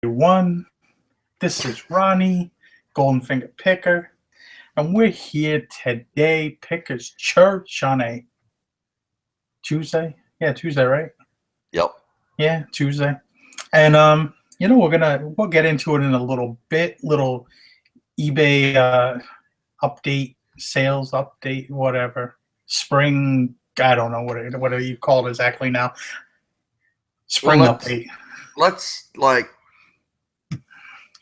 everyone. This is Ronnie, Golden Finger Picker, and we're here today, Pickers Church, on a Tuesday. Yeah, Tuesday, right? Yep. Yeah, Tuesday. And we'll get into it in a little bit, little eBay update, sales update, whatever. Spring, I don't know what you call it exactly now. Well, Spring let's update. let's like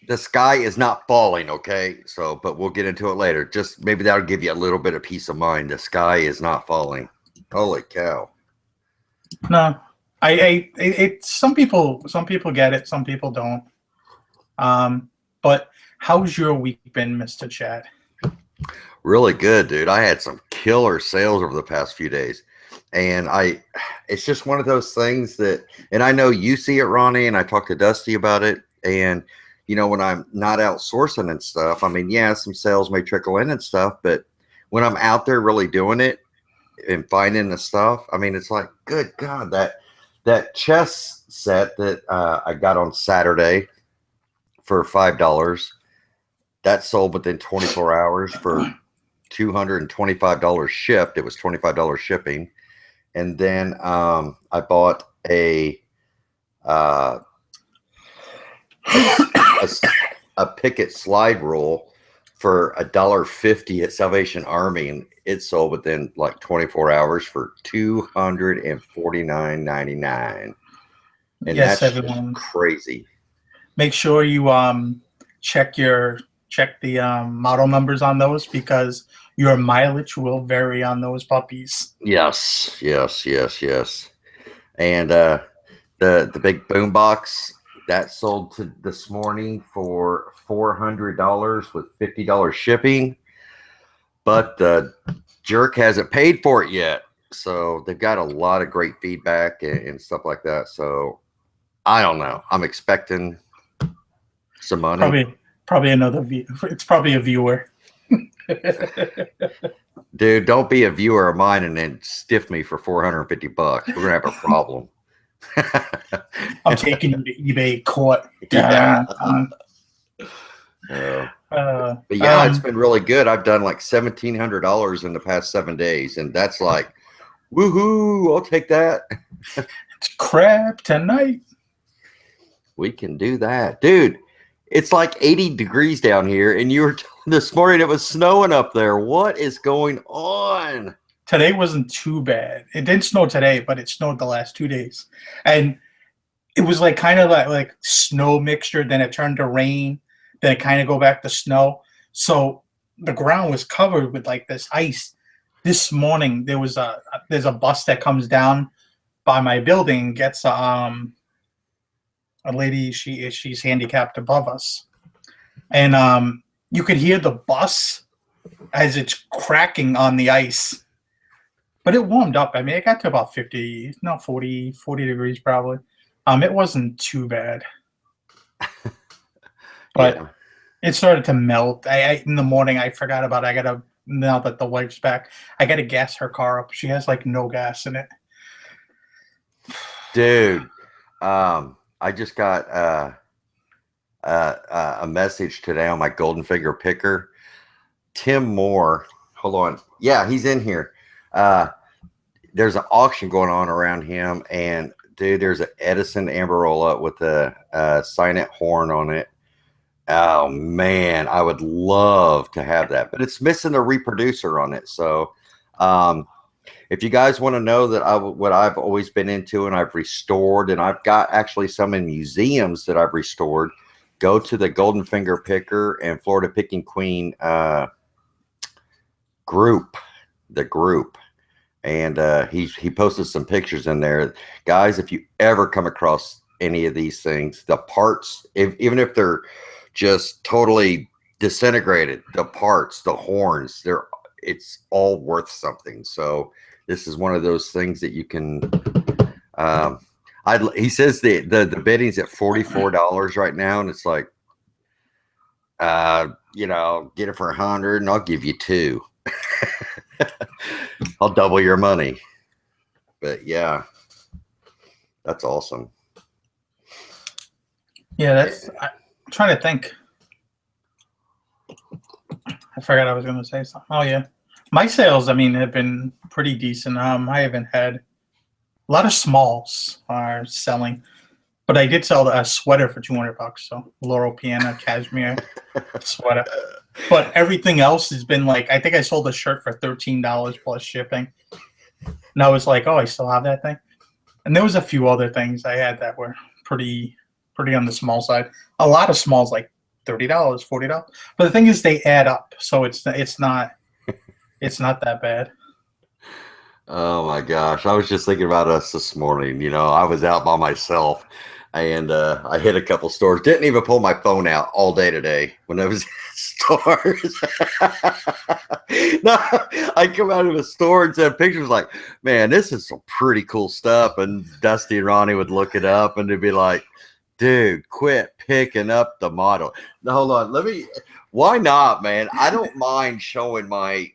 the sky is not falling, okay? So, but we'll get into it later. Just maybe that'll give you a little bit of peace of mind. The sky is not falling. Holy cow! No, some people get it, some people don't. But how's your week been, Mr. Chad? Really good, dude. I had some killer sales over the past few days, and it's just one of those things that, and I know you see it, Ronnie, and I talked to Dusty about it, and when I'm not outsourcing and stuff, I mean, yeah, some sales may trickle in and stuff, but when I'm out there really doing it and finding the stuff, I mean, it's like, good God, that chess set that I got on Saturday for $5, that sold within 24 hours for $225 shipped. It was $25 shipping. And then I bought a picket slide rule for $1.50 at Salvation Army, and it sold within like 24 hours for $249.99. And Yes, that's just everyone. crazy. Make sure you check the model numbers on those, because your mileage will vary on those puppies. Yes. And the big boom box that sold to this morning for $400 with $50 shipping, but the jerk hasn't paid for it yet. So they've got a lot of great feedback and stuff like that. So I don't know. I'm expecting some money. Probably another view. It's probably a viewer. Dude, don't be a viewer of mine and then stiff me for $450. We're gonna have a problem. I'm taking you to eBay court. Yeah. But yeah, it's Um, been really good. I've done like $1,700 in the past 7 days, and that's like, woohoo! I'll take that. it's crap tonight. We can do that, dude. It's like 80 degrees down here, and you were this morning it was snowing up there. What is going on? Today wasn't too bad. It didn't snow today, but it snowed the last 2 days, and it was like kind of like snow mixture. Then it turned to rain. Then it kind of go back to snow. So the ground was covered with like this ice. This morning there's a bus that comes down by my building and gets a lady. She's handicapped above us, and you could hear the bus as it's cracking on the ice. But it warmed up. I mean, it got to about 40 degrees probably. It wasn't too bad, but Yeah. it started to melt. I in the morning I forgot about it. Now that the wife's back, I gotta gas her car up. She has like no gas in it. Dude, I just got a message today on my Golden Finger Picker. Tim Moore, hold on. Yeah, he's in here. There's an auction going on around him, and dude, there's an Edison Amarola with a Cynet horn on it. Oh man, I would love to have that, but it's missing a reproducer on it. So, if you guys want to know what I've always been into and I've restored, and I've got actually some in museums that I've restored, go to the Golden Finger Picker and Florida Picking Queen group, the group. And he posted some pictures in there. Guys, if you ever come across any of these things, the parts, even if they're just totally disintegrated, the parts, the horns, it's all worth something. So this is one of those things that you can he says the bidding's at $44 right now, and it's like get it for 100 and I'll give you 2. I'll double your money. But yeah, that's awesome. Yeah, I'm trying to think. I forgot I was going to say something. Oh yeah, my sales, I mean, have been pretty decent. I haven't had a lot of smalls are selling, but I did sell a sweater for $200. So Laurel Piana cashmere sweater. But everything else has been like, I think I sold a shirt for $13 plus shipping. And I was like, oh, I still have that thing. And there was a few other things I had that were pretty on the small side. A lot of smalls, like $30, $40. But the thing is, they add up, so it's not that bad. Oh my gosh. I was just thinking about us this morning. I was out by myself and I hit a couple stores. Didn't even pull my phone out all day today when I was at stores. No, I come out of a store and send pictures like, man, this is some pretty cool stuff. And Dusty and Ronnie would look it up and they'd be like, dude, quit picking up the model. No, hold on. Why not, man? I don't mind showing I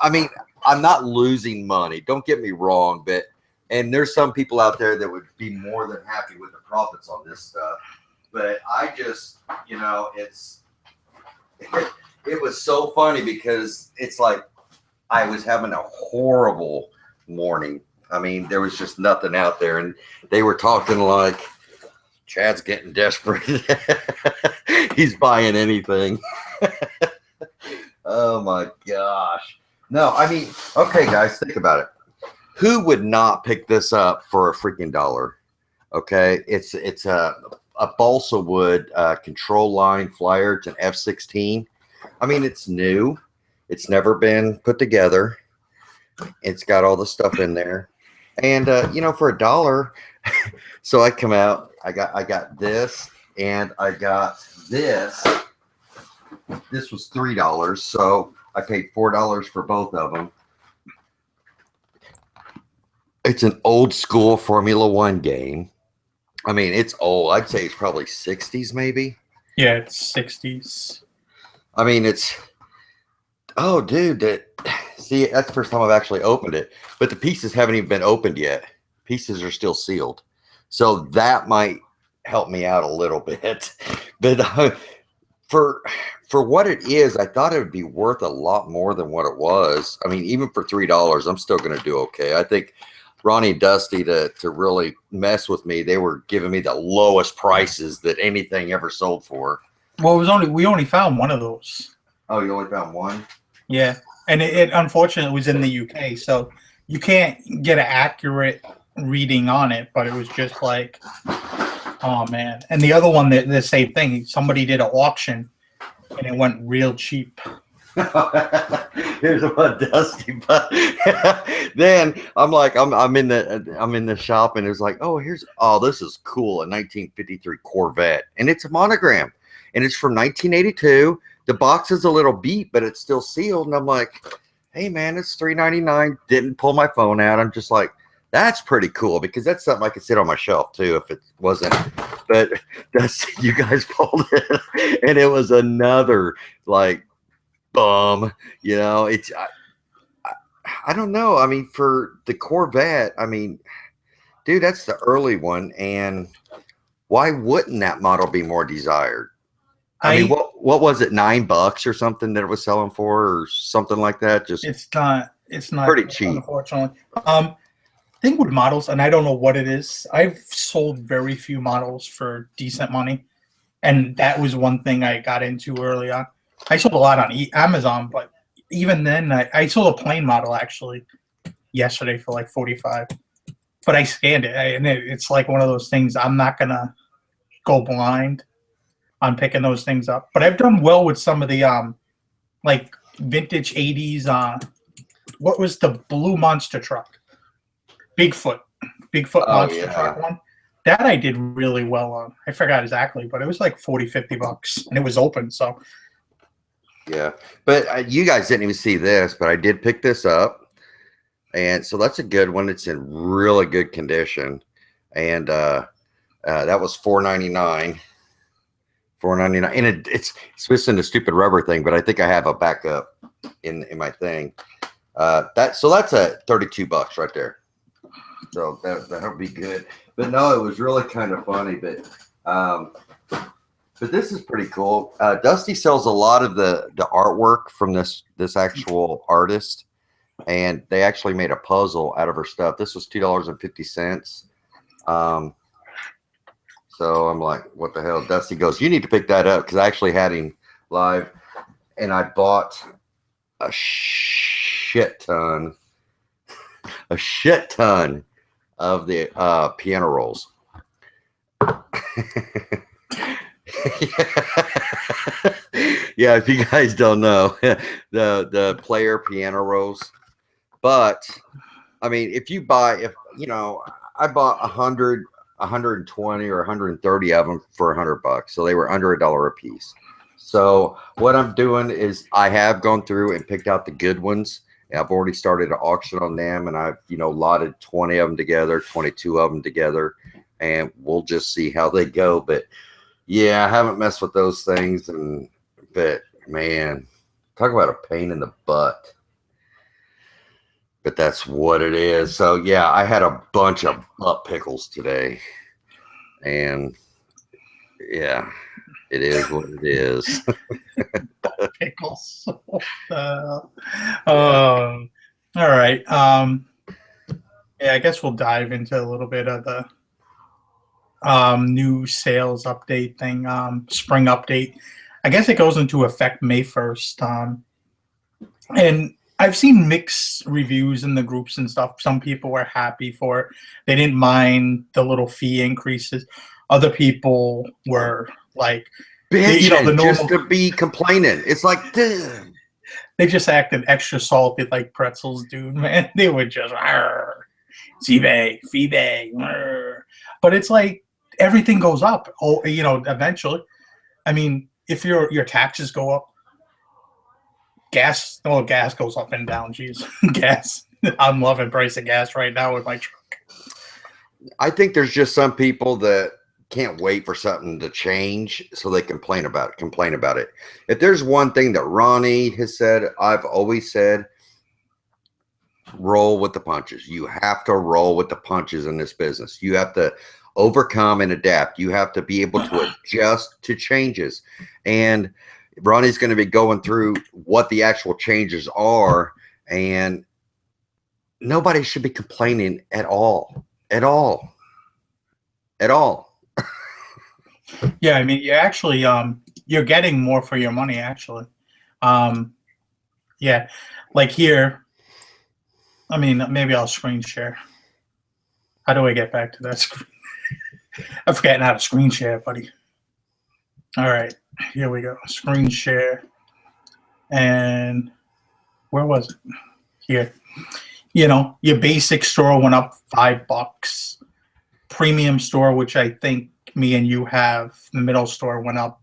mean, I'm not losing money. Don't get me wrong, and there's some people out there that would be more than happy with the profits on this stuff. But I just, it was so funny because it's like I was having a horrible morning. I mean, there was just nothing out there, and they were talking like Chad's getting desperate. He's buying anything. Oh my gosh. No, I mean, okay, guys, think about it. Who would not pick this up for a freaking dollar? Okay, it's a balsa wood control line flyer. It's an F-16. I mean, it's new. It's never been put together. It's got all the stuff in there, and for a dollar. So I come out. I got this, and I got this. This was $3, so I paid $4 for both of them. It's an old school Formula One game. I mean, it's old. I'd say it's probably 60s, maybe. Yeah, it's 60s. I mean, oh, dude, see, that's the first time I've actually opened it. But the pieces haven't even been opened yet. Pieces are still sealed. So that might help me out a little bit. But for what it is, I thought it would be worth a lot more than what it was. I mean, even for $3, I'm still going to do okay. I think Ronnie and Dusty, to really mess with me, they were giving me the lowest prices that anything ever sold for. Well, we only found one of those. Oh, you only found one? Yeah, and it unfortunately was in the UK, so you can't get an accurate reading on it. But it was just like, oh man. And the other one, the same thing. Somebody did an auction, and it went real cheap. Here's what Dusty, but then I'm like, I'm in the shop, and it's like, this is cool, a 1953 Corvette, and it's a monogram, and it's from 1982. The box is a little beat, but it's still sealed, and I'm like, hey man, it's $3.99. Didn't pull my phone out. I'm just like, that's pretty cool, because that's something I could sit on my shelf too if it wasn't. But you guys pulled it, and it was another like bum. It's I don't know. I mean, for the Corvette, I mean, dude, that's the early one, and why wouldn't that model be more desired? I mean, what was it, $9 or something that it was selling for, or something like that? Just it's not pretty cheap, unfortunately. Thing with models, and I don't know what it is. I've sold very few models for decent money, and that was one thing I got into early on. I sold a lot on Amazon, but even then, I sold a plain model actually yesterday for like $45. But I scanned it, and it's like one of those things. I'm not gonna go blind on picking those things up. But I've done well with some of the like vintage '80s. What was the blue monster truck? Bigfoot monster truck one. That I did really well on. I forgot exactly, but it was like $40-$50, and it was open. So yeah, but you guys didn't even see this, but I did pick this up, and so that's a good one. It's in really good condition, and that was $4.99. $4.99, and it's missing the stupid rubber thing, but I think I have a backup in my thing. That's a $32 right there. So that'll be good. But no, it was really kind of funny. But But this is pretty cool. Dusty sells a lot of the artwork from this actual artist, and they actually made a puzzle out of her stuff. This was $2.50. So I'm like, what the hell? Dusty goes, you need to pick that up, because I actually had him live, and I bought a shit ton of the piano rolls. Yeah, if you guys don't know, the player piano rolls. But I mean, if you buy, I bought 100, 120 or 130 of them for $100, so they were under $1 a piece. So what I'm doing is I have gone through and picked out the good ones. I've already started an auction on them, and I've lotted 20 of them together, 22 of them together, and we'll just see how they go. But yeah, I haven't messed with those things, but man, talk about a pain in the butt. But that's what it is. So yeah, I had a bunch of butt pickles today, and yeah, it is what it is. Pickles. All right. Yeah, I guess we'll dive into a little bit of the new sales update thing, spring update. I guess it goes into effect May 1st. And I've seen mixed reviews in the groups and stuff. Some people were happy for it. They didn't mind the little fee increases. Other people were like, bitching, the normal, just to be complaining. It's like, dude. They just acted extra salty like pretzels, dude, man. They were just, eBay, FeeBay. But it's like everything goes up, eventually. I mean, if your taxes go up, gas goes up and down. Jeez, gas. I'm loving price of gas right now with my truck. I think there's just some people that can't wait for something to change, so they complain about it. If there's one thing that Ronnie has said, I've always said, roll with the punches. You have to roll with the punches in this business. You have to overcome and adapt. You have to be able to adjust to changes. And Ronnie's going to be going through what the actual changes are, and nobody should be complaining at all. Yeah, I mean, you actually you're getting more for your money, actually. Yeah, like here, I mean, maybe I'll screen share. How do I get back to that screen? I'm forgetting how to screen share, buddy. All right, here we go. Screen share. And where was it? Here. Your basic store went up $5. Premium store, which I think me and you have, the middle store went up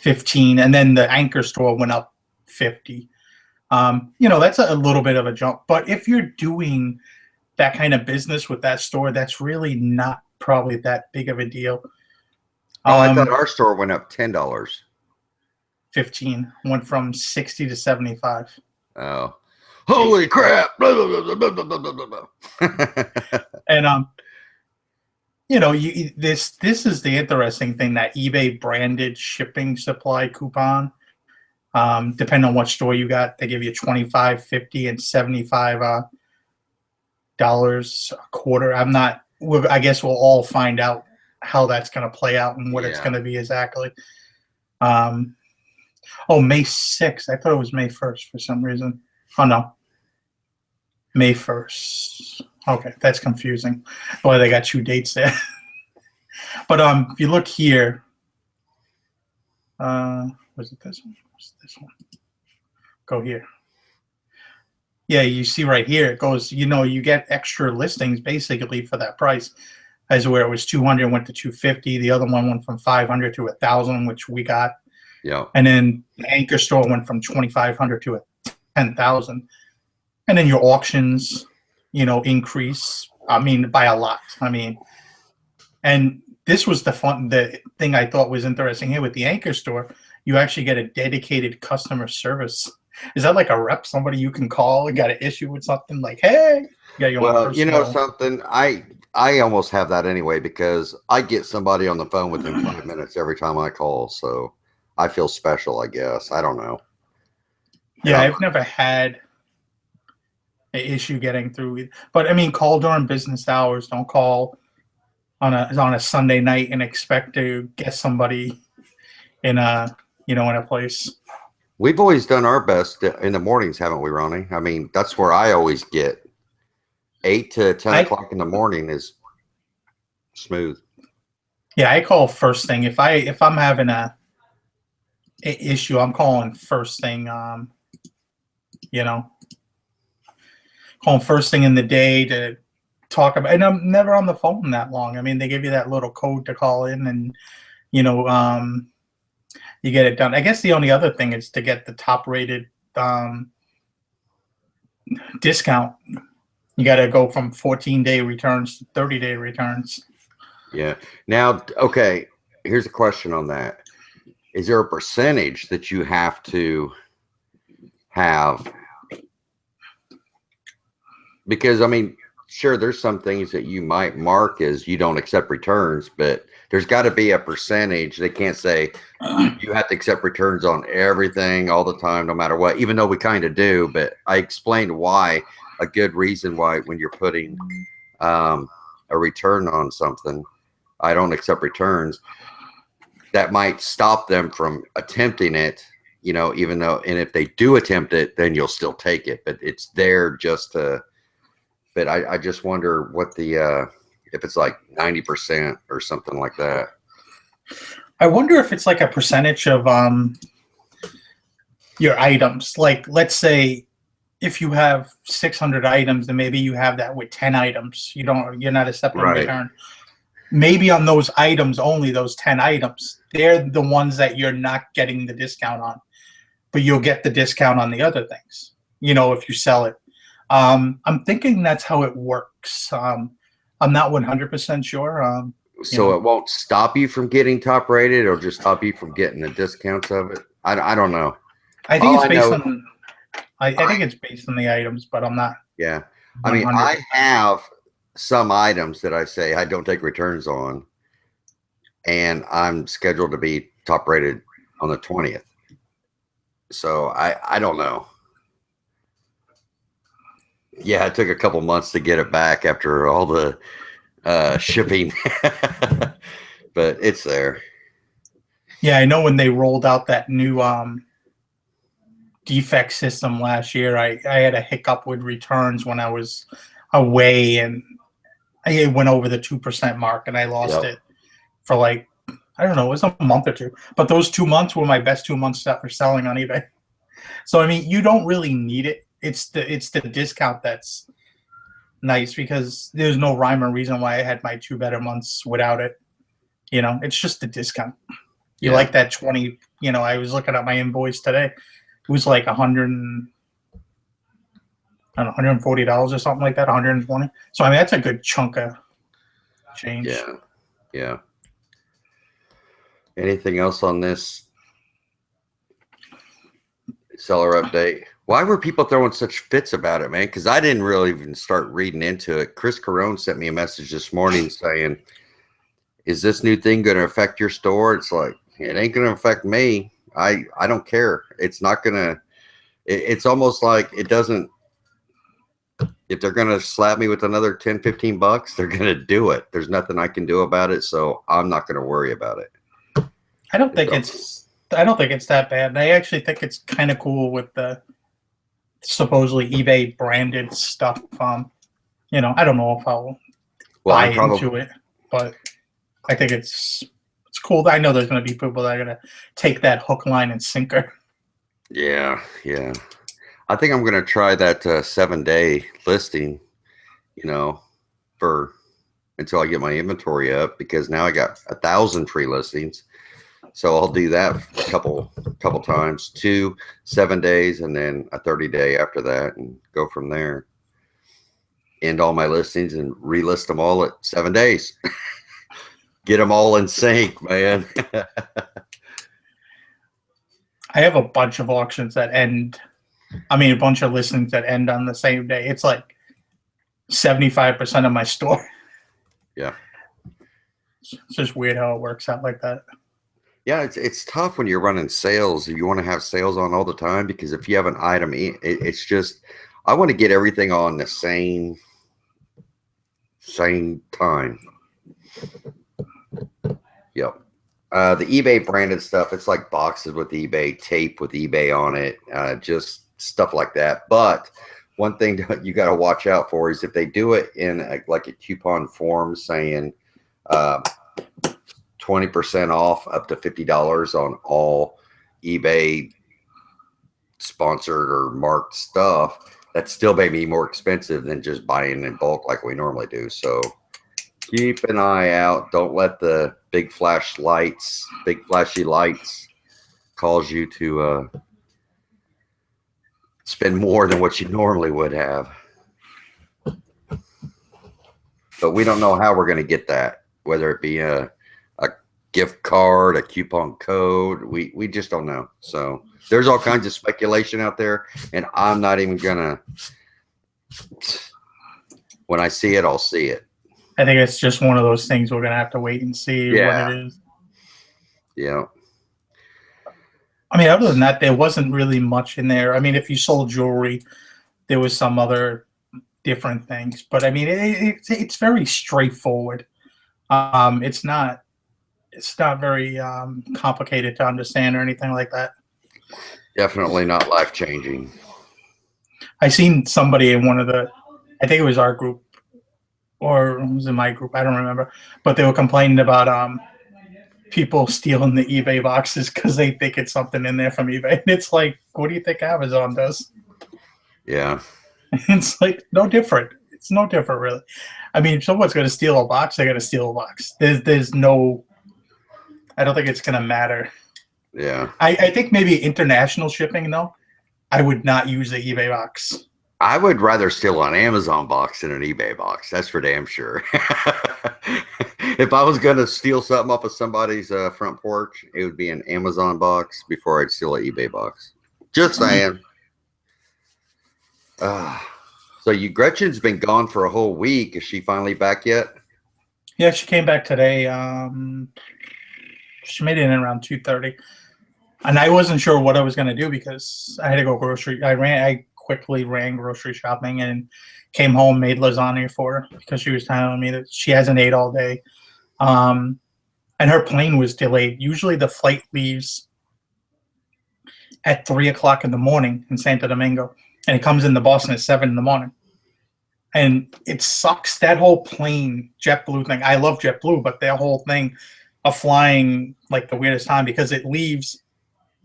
15, and then the anchor store went up 50. That's a little bit of a jump, but if you're doing that kind of business with that store, that's really not probably that big of a deal. I thought our store went up $10. 15 went from 60 to 75. Oh, holy crap. And this is the interesting thing, that eBay branded shipping supply coupon. Depending on what store you got, they give you $25, $50, and $75 dollars a quarter. I guess we'll all find out how that's going to play out and what it's going to be exactly. May 6th. I thought it was May 1st for some reason. Oh no, May 1st. Okay, that's confusing. Boy, they got two dates there. But if you look here, was it this one? What's this one? Go here. Yeah, you see right here, it goes, you get extra listings basically for that price. As where it was 200 went to 250. The other one went from 500 to 1,000, which we got. Yeah. And then the anchor store went from 2,500 to 10,000. And then your auctions, increase. I mean, by a lot. I mean, and this was the thing I thought was interesting here with the anchor store. You actually get a dedicated customer service. Is that like a rep, somebody you can call and got an issue with something like, hey? Well, something, I I almost have that anyway because I get somebody on the phone within 5 minutes every time I call. So I feel special, I guess. I don't know. And Yeah, I've never had an issue getting through. But I mean, call during business hours. Don't call on a Sunday night and expect to get somebody in a in a place. we've always done our best in the mornings, haven't we, Ronnie? I mean, that's where I always get 8 to 10 o'clock in the morning is smooth. Yeah, I call first thing. If I'm having a issue, I'm calling first thing. You know, calling first thing in the day to talk about. And I'm never on the phone that long. I mean, they give you that little code to call in, and you know, you get it done. I guess the only other thing is to get the top rated discount. You got to go from 14-day returns to 30-day returns. Yeah. Now, okay, here's a question on that. Is there a percentage that you have to have? Because, I mean, sure, there's some things that you might mark as you don't accept returns, but there's got to be a percentage. They can't say you have to accept returns on everything all the time, no matter what, even though we kind of do. But I explained why, a good reason why when you're putting a return on something, I don't accept returns, that might stop them from attempting it, you know, even though, and if they do attempt it, then you'll still take it, but it's there just to, but I just wonder what the, if it's like 90% or something like that. I wonder if it's like a percentage of your items. Like, let's say if you have 600 items, then maybe you have that with 10 items. You're not accepting return. Maybe on those items only, those 10 items, they're the ones that you're not getting the discount on, but you'll get the discount on the other things, you know, if you sell it. I'm thinking that's how it works. I'm not 100% sure. So it won't stop you from getting top rated, or just stop you from getting the discounts of it? I don't know. I think it's based on. I think it's based on the items, but I'm not. Yeah, I mean, I have some items that I say I don't take returns on, and I'm scheduled to be top rated on the 20th. So I don't know. Yeah, it took a couple months to get it back after all the shipping, but it's there. Yeah, I know when they rolled out that new defect system last year, I had a hiccup with returns when I was away, and I went over the 2% mark, and I lost it for like, I don't know, it was a month or two. But those 2 months were my best 2 months that were selling on eBay. So I mean, you don't really need it. It's the discount that's nice, because there's no rhyme or reason why I had my 2 better months without it. You know, it's just the discount. You like that 20, you know, I was looking at my invoice today. It was like $140 or something like that, 120. So I mean, that's a good chunk of change. Yeah. Anything else on this seller update? Why were people throwing such fits about it, man? Because I didn't really even start reading into it. Chris Carone sent me a message this morning saying, is this new thing going to affect your store? It's like, it ain't going to affect me. I don't care. It's not going to, it's almost like it doesn't, if they're going to slap me with another 10, 15 bucks, they're going to do it. There's nothing I can do about it. So I'm not going to worry about it. I don't think it's that bad. And I actually think it's kind of cool with the supposedly eBay branded stuff. You know, I don't know if I'll buy into it, but I think it's cool. I know there's going to be people that are going to take that hook, line, and sinker. Yeah. I think I'm going to try that 7-day listing, you know, for until I get my inventory up, because now I got 1,000 free listings. So I'll do that a couple times, 2 7 days, and then a 30-day after that, and go from there. End all my listings and relist them all at 7 days. Get them all in sync, man. I have a bunch of auctions that end. I mean, a bunch of listings that end on the same day. It's like 75% of my store. Yeah. It's just weird how it works out like that. Yeah, it's tough when you're running sales. You want to have sales on all the time because if you have an item, it's just I want to get everything on the same time. Yep. The eBay branded stuff, it's like boxes with eBay, tape with eBay on it, just stuff like that. But one thing that you got to watch out for is if they do it in like a coupon form saying 20% off up to $50 on all eBay sponsored or marked stuff, that still may be more expensive than just buying in bulk like we normally do. So keep an eye out. Don't let the big flashy lights cause you to spend more than what you normally would have. But we don't know how we're going to get that, whether it be a gift card, a coupon code. We just don't know. So there's all kinds of speculation out there, and I'm not even gonna. When I see it, I'll see it. I think it's just one of those things we're gonna have to wait and see what it is. Yeah. I mean, other than that, there wasn't really much in there. I mean, if you sold jewelry, there was some other different things, but I mean, it's very straightforward. It's not very complicated to understand or anything like that. Definitely not life changing. I seen somebody in one of I think it was our group, or it was in my group, I don't remember, but they were complaining about people stealing the eBay boxes because they think it's something in there from eBay. And it's like, what do you think Amazon does? Yeah. It's like no different. It's no different, really. I mean, if someone's going to steal a box, they're going to steal a box. There's no. I don't think it's going to matter. Yeah. I think maybe international shipping, though, I would not use the eBay box. I would rather steal an Amazon box than an eBay box. That's for damn sure. If I was going to steal something off of somebody's front porch, it would be an Amazon box before I'd steal an eBay box. Just saying. So Gretchen's been gone for a whole week. Is she finally back yet? Yeah, she came back today. She made it in around 2:30, and I wasn't sure what I was going to do because I had to go grocery. I quickly ran grocery shopping and came home, made lasagna for her because she was telling me that she hasn't ate all day, and her plane was delayed. Usually, the flight leaves at 3:00 in the morning in Santo Domingo, and it comes into Boston at 7 in the morning. And it sucks. That whole plane, JetBlue thing. I love JetBlue, but their whole thing of flying like the weirdest time because it leaves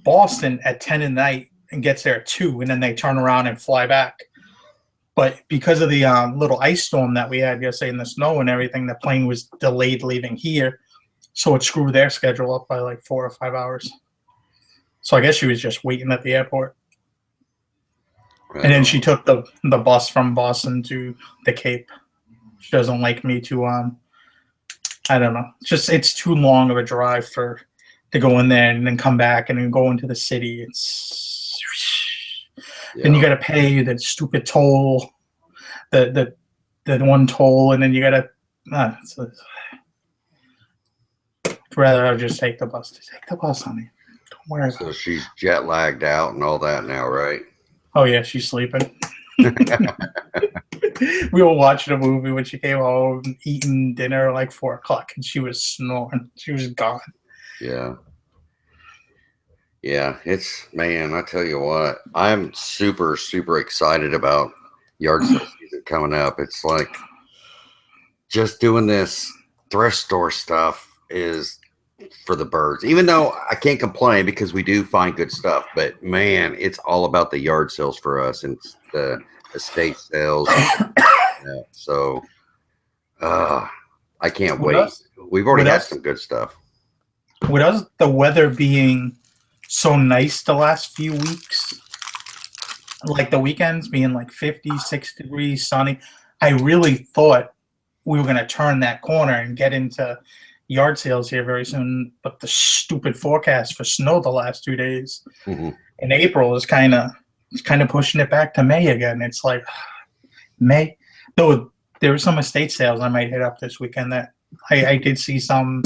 Boston at 10 at night and gets there at 2, and then they turn around and fly back. But because of the little ice storm that we had yesterday in the snow and everything, the plane was delayed leaving here. So it screwed their schedule up by like 4 or 5 hours. So I guess she was just waiting at the airport. Right. And then she took the bus from Boston to the Cape. She doesn't like me to I don't know. It's too long of a drive to go in there and then come back and then go into the city. Then you got to pay the stupid toll, the one toll, and then you got to. Rather, I'll just take the bus. Take the bus, honey. Don't worry about it. So she's jet lagged out and all that now, right? Oh yeah, she's sleeping. We were watching a movie when she came home, eating dinner like 4:00, and she was snoring. She was gone. Yeah. Yeah, man, I tell you what, I'm super, super excited about yard sale season coming up. It's like just doing this thrift store stuff is for the birds, even though I can't complain because we do find good stuff, but man, it's all about the yard sales for us and the estate sales. So I can't wait. We've already had some good stuff. With us, the weather being so nice the last few weeks, like the weekends being like 50, 60 degrees, sunny, I really thought we were going to turn that corner and get into yard sales here very soon. But the stupid forecast for snow the last 2 days in April is kind of pushing it back to May again. It's like May, though there were some estate sales I might hit up this weekend that I did see some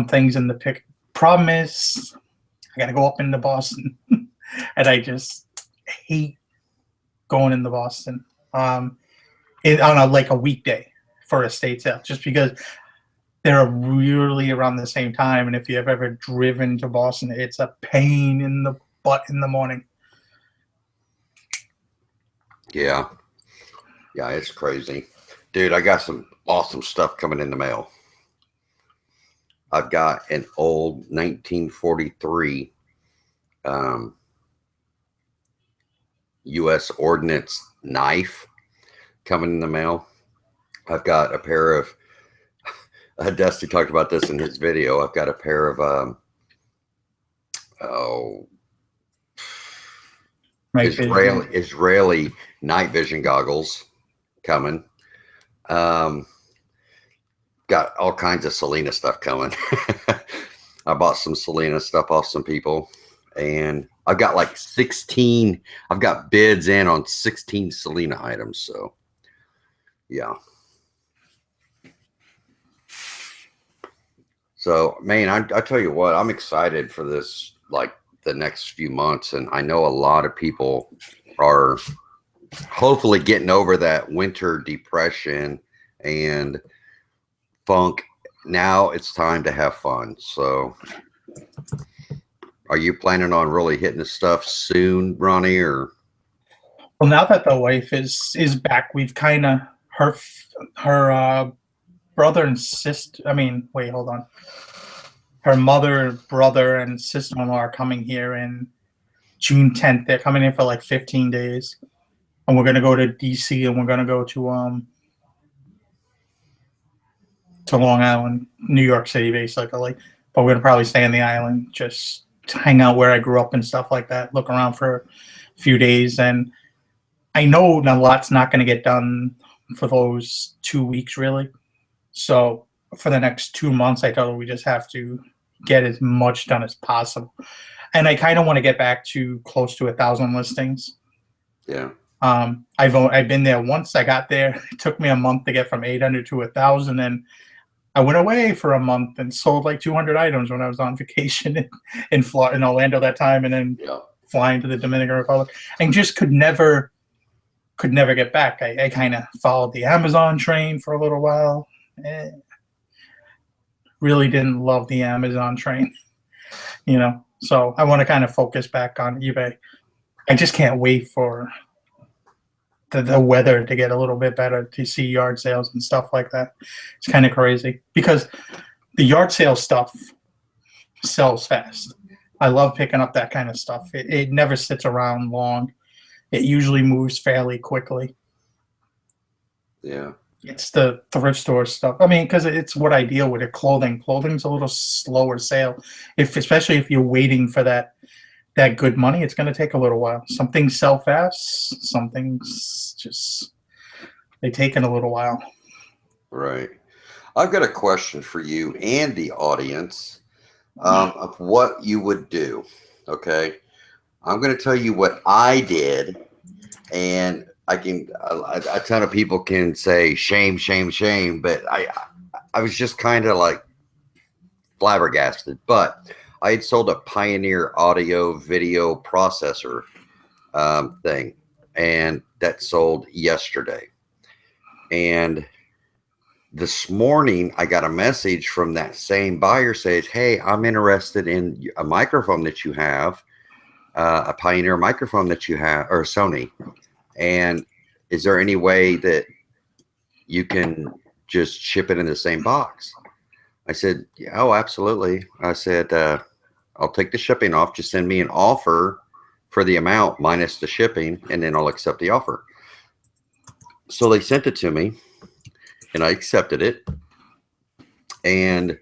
things in the pic. Problem is, I got to go up into Boston, and I just hate going into Boston on a weekday for estate sale, just because they're really around the same time. And if you've ever driven to Boston, it's a pain in the butt in the morning. Yeah. Yeah, it's crazy. Dude, I got some awesome stuff coming in the mail. I've got an old 1943 U.S. Ordnance knife coming in the mail. I've got a pair of, Dusty talked about this in his video. I've got a pair of, Israeli night vision goggles coming. Got all kinds of Selena stuff coming. I bought some Selena stuff off some people, and I've got like 16. I've got bids in on 16 Selena items. So, yeah. So, man, I tell you what, I'm excited for this, like the next few months, and I know a lot of people are hopefully getting over that winter depression and funk. Now it's time to have fun. So are you planning on really hitting the stuff soon, Ronnie? Or well, now that the wife is back, we've kind of her brother and sister, wait, hold on, her mother, brother, and sister-in-law are coming here in June 10th. They're coming in for like 15 days, and we're going to go to DC, and we're going to go to Long Island, New York City, basically. But we're going to probably stay on the island, just to hang out where I grew up and stuff like that, look around for a few days. And I know a lot's not going to get done for those 2 weeks, really. So for the next 2 months, I told her we just have to get as much done as possible. And I kind of want to get back to close to 1,000 listings. Yeah. I've been there once. I got there. It took me a month to get from 800 to 1,000, and I went away for a month and sold like 200 items when I was on vacation in Orlando that time, and then flying to the Dominican Republic, and just could never get back. I kind of followed the Amazon train for a little while. Really didn't love the Amazon train, So I want to kind of focus back on eBay. I just can't wait for the weather to get a little bit better to see yard sales and stuff like that. It's kind of crazy because the yard sale stuff sells fast. I love picking up that kind of stuff. It never sits around long. It usually moves fairly quickly. Yeah. It's the thrift store stuff. Because it's what I deal with. Clothing's a little slower sale. Especially if you're waiting for that good money, it's going to take a little while. Some things sell fast. Some things they take in a little while. Right. I've got a question for you and the audience of what you would do. Okay. I'm going to tell you what I did, and a ton of people can say shame, shame, shame, but I was just kind of like flabbergasted. But I had sold a Pioneer audio video processor thing, and that sold yesterday. And this morning, I got a message from that same buyer says, "Hey, I'm interested in a microphone that you have, a Pioneer microphone that you have, or Sony. And is there any way that you can just ship it in the same box?" I said, "Yeah, oh, absolutely." I said, "I'll take the shipping off. Just send me an offer for the amount minus the shipping, and then I'll accept the offer." So they sent it to me, and I accepted it. And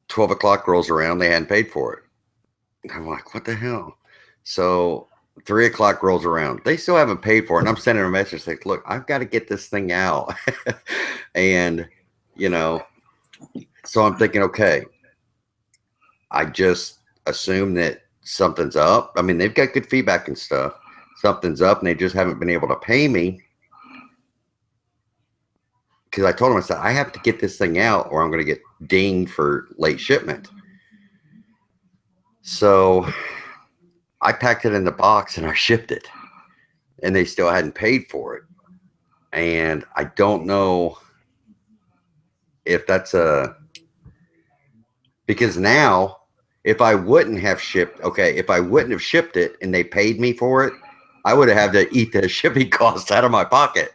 12 o'clock rolls around. They hadn't paid for it. And I'm like, what the hell? So 3 o'clock rolls around. They still haven't paid for it. And I'm sending a message like, look, I've got to get this thing out. And, so I'm thinking, okay, I just assume that something's up. They've got good feedback and stuff. Something's up, and they just haven't been able to pay me. because I told him, I said, I have to get this thing out or I'm going to get dinged for late shipment. So I packed it in the box and I shipped it, and they still hadn't paid for it. And I don't know if that's because now if I wouldn't have shipped, if I wouldn't have shipped it and they paid me for it, I would have had to eat the shipping costs out of my pocket.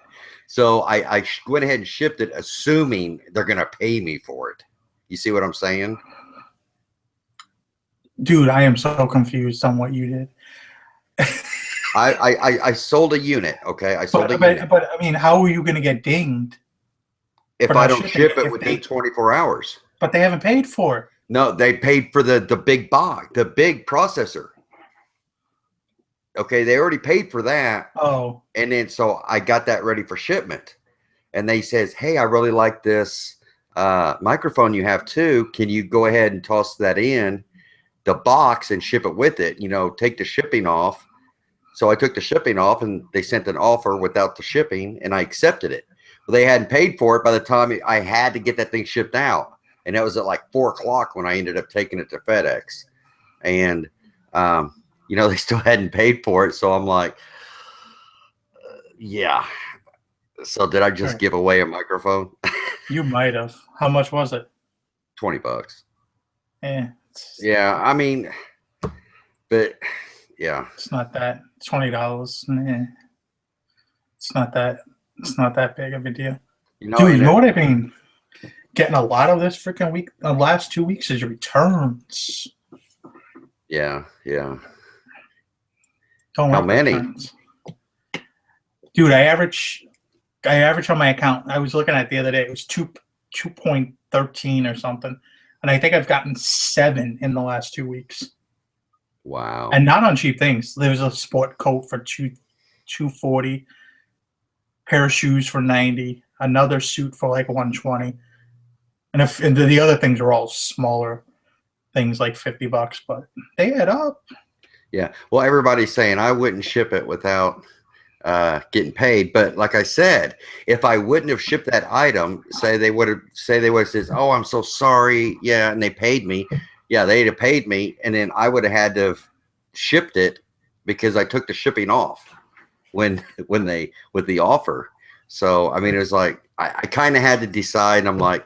So I went ahead and shipped it, assuming they're going to pay me for it. You see what I'm saying? Dude, I am so confused on what you did. I sold a unit. Okay. I sold a unit. But I mean, how are you going to get dinged If for I not don't shipping ship it within 24 hours. But they haven't paid for it. No, they paid for the big box, the big processor. Okay, they already paid for that. Oh. And then so I got that ready for shipment. And they says, hey, I really like this microphone you have too. Can you go ahead and toss that in the box and ship it with it? You know, take the shipping off. So I took the shipping off and they sent an offer without the shipping and I accepted it. Well, they hadn't paid for it by the time I had to get that thing shipped out. And that was at like 4 o'clock when I ended up taking it to FedEx. And, you know, they still hadn't paid for it. So I'm like, yeah. So did I just give away a microphone? You might have. How much was it? $20. Yeah. Yeah. I mean, but yeah. It's not that. $20. Yeah. It's not that big of a deal. You know, dude, you know what I've been getting a lot of this freaking week, the last 2 weeks is returns. Yeah, yeah. Don't How like many? Returns. Dude, I average on my account. I was looking at it the other day. It was 2.13 or something. And I think I've gotten 7 in the last 2 weeks. Wow. And not on cheap things. There was a sport coat for $240, pair of shoes for $90, another suit for like $120. And the other things are all smaller things like $50, but they add up. Yeah. Well, everybody's saying I wouldn't ship it without getting paid. But like I said, if I wouldn't have shipped that item, say they would have said, oh, I'm so sorry. Yeah. And they paid me. Yeah, they'd have paid me. And then I would have had to have shipped it because I took the shipping off with the offer. So, I mean, it was like, I kind of had to decide. And I'm like,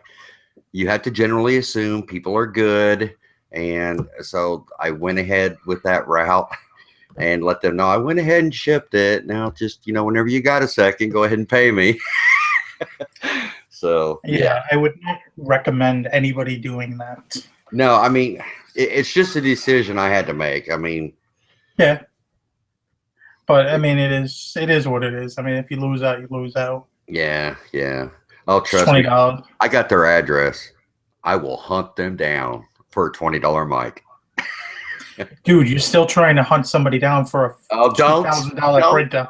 you have to generally assume people are good. And so I went ahead with that route and let them know I went ahead and shipped it. Now, just, you know, whenever you got a second, go ahead and pay me. So, yeah, I would not recommend anybody doing that. No, I mean, it's just a decision I had to make. I mean, yeah. But I mean, it is what it is. I mean, if you lose out, you lose out. Yeah, yeah. Oh, trust $20. me. I got their address. I will hunt them down for a $20 mic. Dude, you're still trying to hunt somebody down for a $2,000 printer.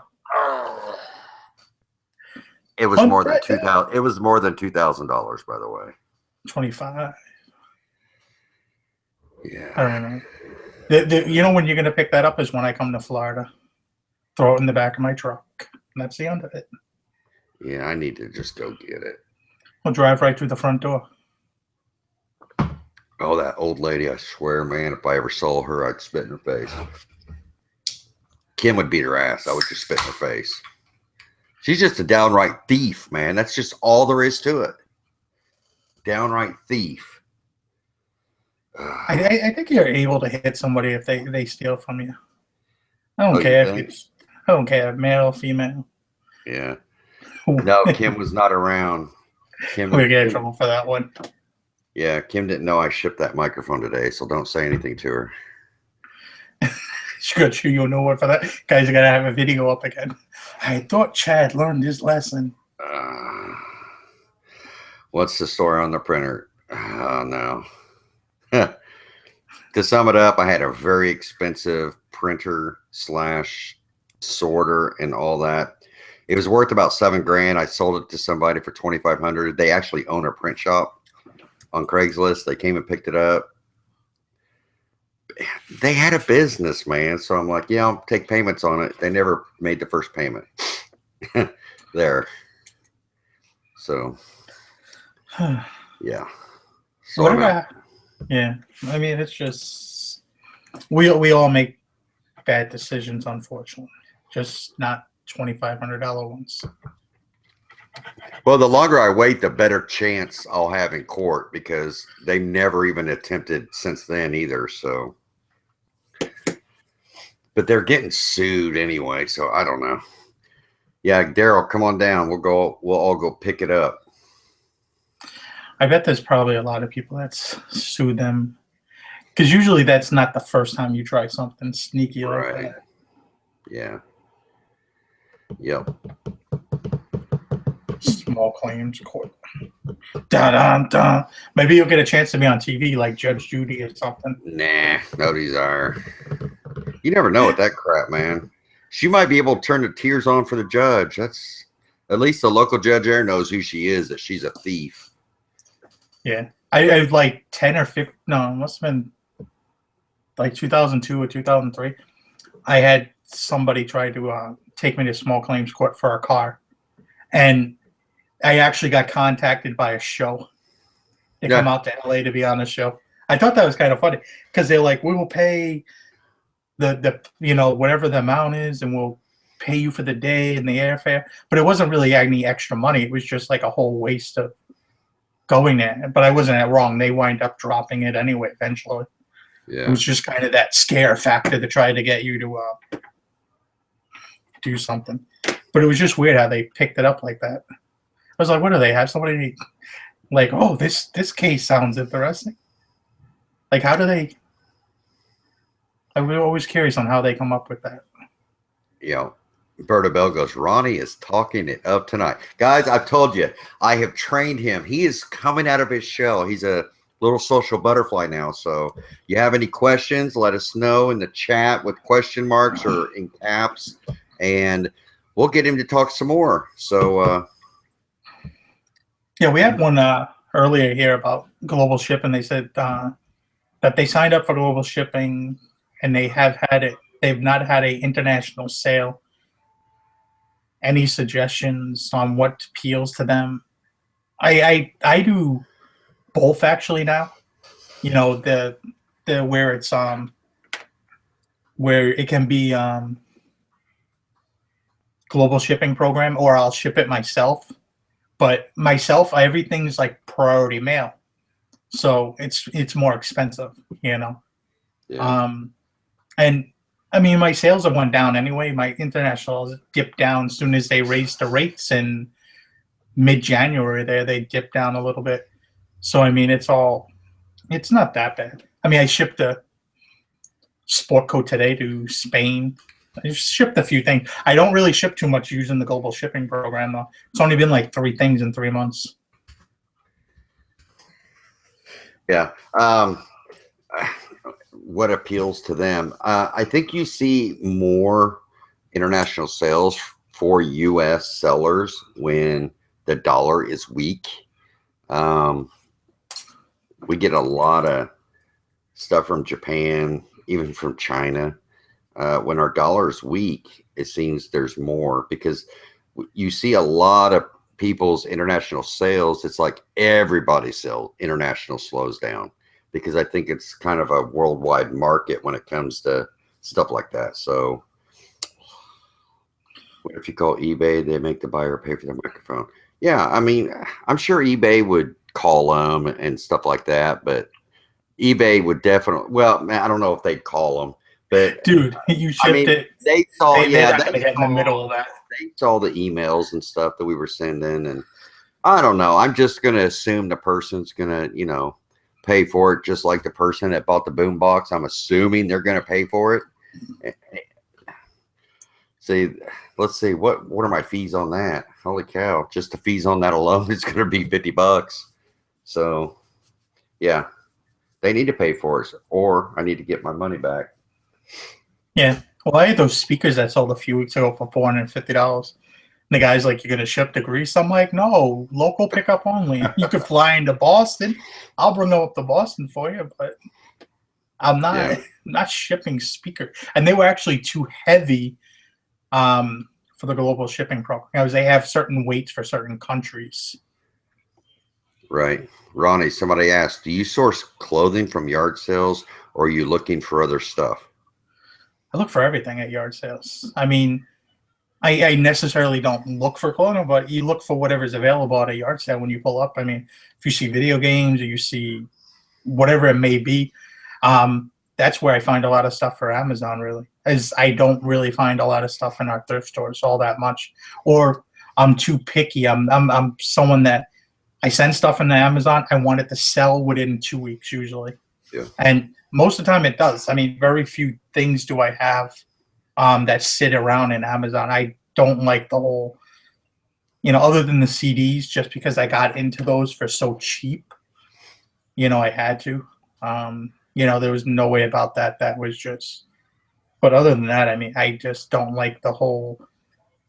It was more than $2,000. It was more than $2,000, by the way. 25. Yeah. I don't know. You know when you're gonna pick that up is when I come to Florida. Throw it in the back of my truck. And that's the end of it. Yeah, I need to just go get it. We'll drive right through the front door. Oh, that old lady, I swear, man, if I ever saw her, I'd spit in her face. Kim would beat her ass. I would just spit in her face. She's just a downright thief, man. That's just all there is to it. Downright thief. I think you're able to hit somebody if they steal from you. I don't care I don't care, male, female. Yeah. No, Kim was not around. Kim, we get in trouble for that one. Yeah, Kim didn't know I shipped that microphone today, so don't say anything to her. Sure, you'll know what for that. Guys are gonna have a video up again. I thought Chad learned his lesson. What's the story on the printer? Oh no. To sum it up, I had a very expensive printer / sorter and all that. It was worth about $7,000. I sold it to somebody for $2,500. They actually own a print shop on Craigslist. They came and picked it up. They had a business, man. So I'm like, yeah, I'll take payments on it. They never made the first payment there. So yeah. So What about? Yeah, I mean, it's just we all make bad decisions, unfortunately. Just not $2,500 ones. well, the longer I wait, the better chance I'll have in court because they've never even attempted since then either. So, but they're getting sued anyway. So I don't know. Yeah, Daryl, come on down. We'll all go pick it up. I bet there's probably a lot of people that sue them because usually that's not the first time you try something sneaky like Right. that. Yeah. Yep. Small claims court. Dun, dun, dun. Maybe you'll get a chance to be on TV like Judge Judy or something. Nah, nobody's are. You never know with that crap, man. She might be able to turn the tears on for the judge. That's at least the local judge there knows who she is, that she's a thief. Yeah. I like 10 or 15. No, it must have been like 2002 or 2003. I had somebody try to take me to small claims court for a car. And I actually got contacted by a show. They come out to LA to be on the show. I thought that was kind of funny because they're like, we will pay the whatever the amount is, and we'll pay you for the day and the airfare. But it wasn't really any extra money. It was just like a whole waste of going there. But I wasn't wrong. They wind up dropping it anyway eventually. Yeah. It was just kind of that scare factor to try to get you to do something. But it was just weird how they picked it up like that. I was like, what do they have? Somebody like, oh, this case sounds interesting. Like, how do they? I was always curious on how they come up with that. Yeah. Berta Bell goes, Ronnie is talking it up tonight. Guys, I've told you, I have trained him. He is coming out of his shell. He's a little social butterfly now. So you have any questions, let us know in the chat with question marks or in caps, and we'll get him to talk some more. So yeah, we had one earlier here about global shipping. They said that they signed up for global shipping and they have had it. They've not had an international sale. Any suggestions on what appeals to them? I do both actually now. You know, the where it's where it can be global shipping program, or I'll ship it myself. But myself, everything's like priority mail, so it's more expensive, you know. yeah. And I mean, my sales have went down anyway. My international dipped down as soon as they raised the rates in mid-January. There, they dipped down a little bit. So I mean, it's not that bad. I mean, I shipped a sport coat today to Spain. I shipped a few things. I don't really ship too much using the global shipping program though. It's only been like 3 things in 3 months. Yeah. What appeals to them? I think you see more international sales for U.S. sellers when the dollar is weak. We get a lot of stuff from Japan, even from China. When our dollar is weak, it seems there's more because you see a lot of people's international sales. It's like everybody's sell international slows down because I think it's kind of a worldwide market when it comes to stuff like that. So what if you call eBay, they make the buyer pay for the microphone? Yeah, I mean, I'm sure eBay would call them and stuff like that, but eBay would definitely, well, man, I don't know if they'd call them, but Dude, you shipped it. They saw, They're not going to get in the middle of that. They saw the emails and stuff that we were sending, and I don't know. I'm just going to assume the person's going to, pay for it just like the person that bought the boom box. I'm assuming they're going to pay for it. See, let's see, what are my fees on that? Holy cow. Just the fees on that alone is going to be $50. So, yeah, they need to pay for it, or I need to get my money back. Yeah. Well, I had those speakers I sold a few weeks ago for $450. And the guy's like, "You're gonna ship to Greece?" I'm like, "No, local pickup only. You could fly into Boston. I'll bring them up to Boston for you, but I'm not shipping speakers." And they were actually too heavy for the global shipping program because they have certain weights for certain countries. Right. Ronnie, somebody asked, do you source clothing from yard sales or are you looking for other stuff? I look for everything at yard sales. I mean, I necessarily don't look for clothing, but you look for whatever's available at a yard sale when you pull up. I mean, if you see video games or you see whatever it may be, that's where I find a lot of stuff for Amazon. Really, as I don't really find a lot of stuff in our thrift stores all that much, or I'm too picky. I'm someone that I send stuff into Amazon. I want it to sell within 2 weeks usually, Yeah. and most of the time it does. I mean, very few things do I have that sit around in Amazon. I don't like the whole, other than the CDs, just because I got into those for so cheap. I had to. There was no way about that. That was just. But other than that, I mean, I just don't like the whole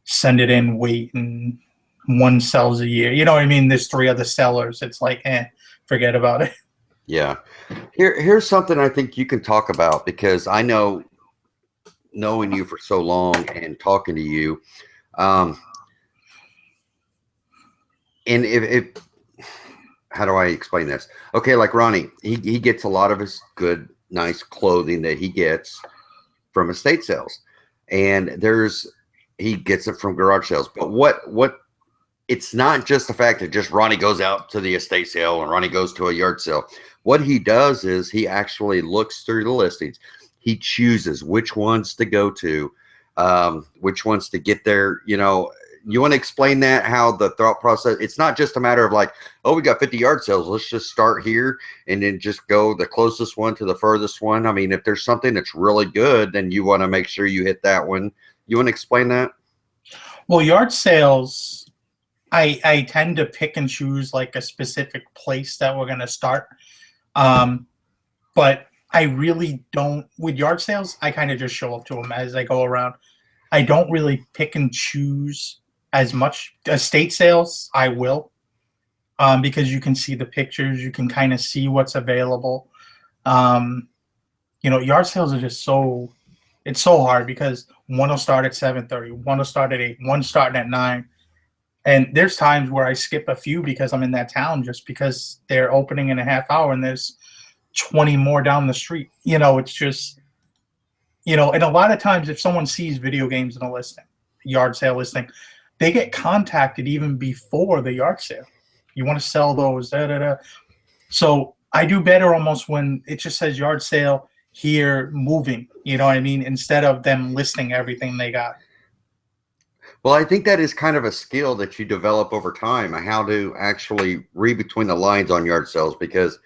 send it in, wait, and one sells a year. You know what I mean? There's three other sellers. It's like, forget about it. Yeah. Here's something I think you can talk about because I know, knowing you for so long and talking to you, and if how do I explain this? Okay, like Ronnie, he gets a lot of his good, nice clothing that he gets from estate sales, and he gets it from garage sales. But what it's not just the fact that just Ronnie goes out to the estate sale and Ronnie goes to a yard sale. What he does is he actually looks through the listings. He chooses which ones to go to, which ones to get there. You want to explain that, how the thought process, it's not just a matter of like, oh, we got 50 yard sales. Let's just start here and then just go the closest one to the furthest one. I mean, if there's something that's really good, then you want to make sure you hit that one. You want to explain that? Well, yard sales, I tend to pick and choose like a specific place that we're going to start. But I really don't, with yard sales, I kind of just show up to them as I go around. I don't really pick and choose as much. Estate sales, I will, because you can see the pictures, you can kind of see what's available. Yard sales are just it's so hard because one will start at 7:30, one will start at 8, one starting at 9. And there's times where I skip a few because I'm in that town just because they're opening in a half hour and there's 20 more down the street. It's just, and a lot of times if someone sees video games in a listing, yard sale listing, they get contacted even before the yard sale. You want to sell those, da, da, da. So I do better almost when it just says yard sale here moving, you know what I mean? Instead of them listing everything they got. Well, I think that is kind of a skill that you develop over time, how to actually read between the lines on yard sales. Because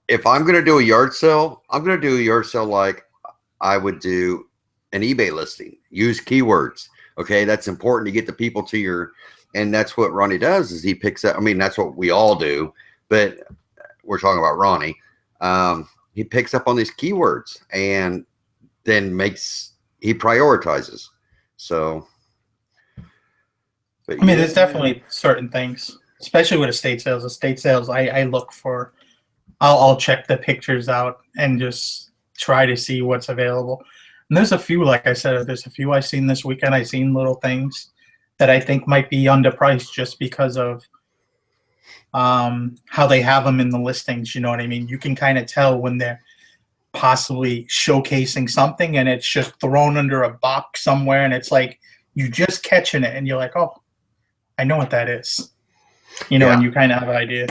if I'm going to do a yard sale, I'm going to do a yard sale like I would do an eBay listing. Use keywords. Okay, that's important to get the people to your, and that's what Ronnie does is he picks up. I mean, that's what we all do, but we're talking about Ronnie. He picks up on these keywords and then he prioritizes. So. But I mean, there's definitely certain things, especially with estate sales. Estate sales, I look for. I'll check the pictures out and just try to see what's available. And there's a few, like I said, there's a few I've seen this weekend. I've seen little things that I think might be underpriced just because of how they have them in the listings. You know what I mean? You can kind of tell when they're possibly showcasing something and it's just thrown under a box somewhere, and it's like you just catching it and you're like, oh, I know what that is, Yeah. And you kind of have an idea.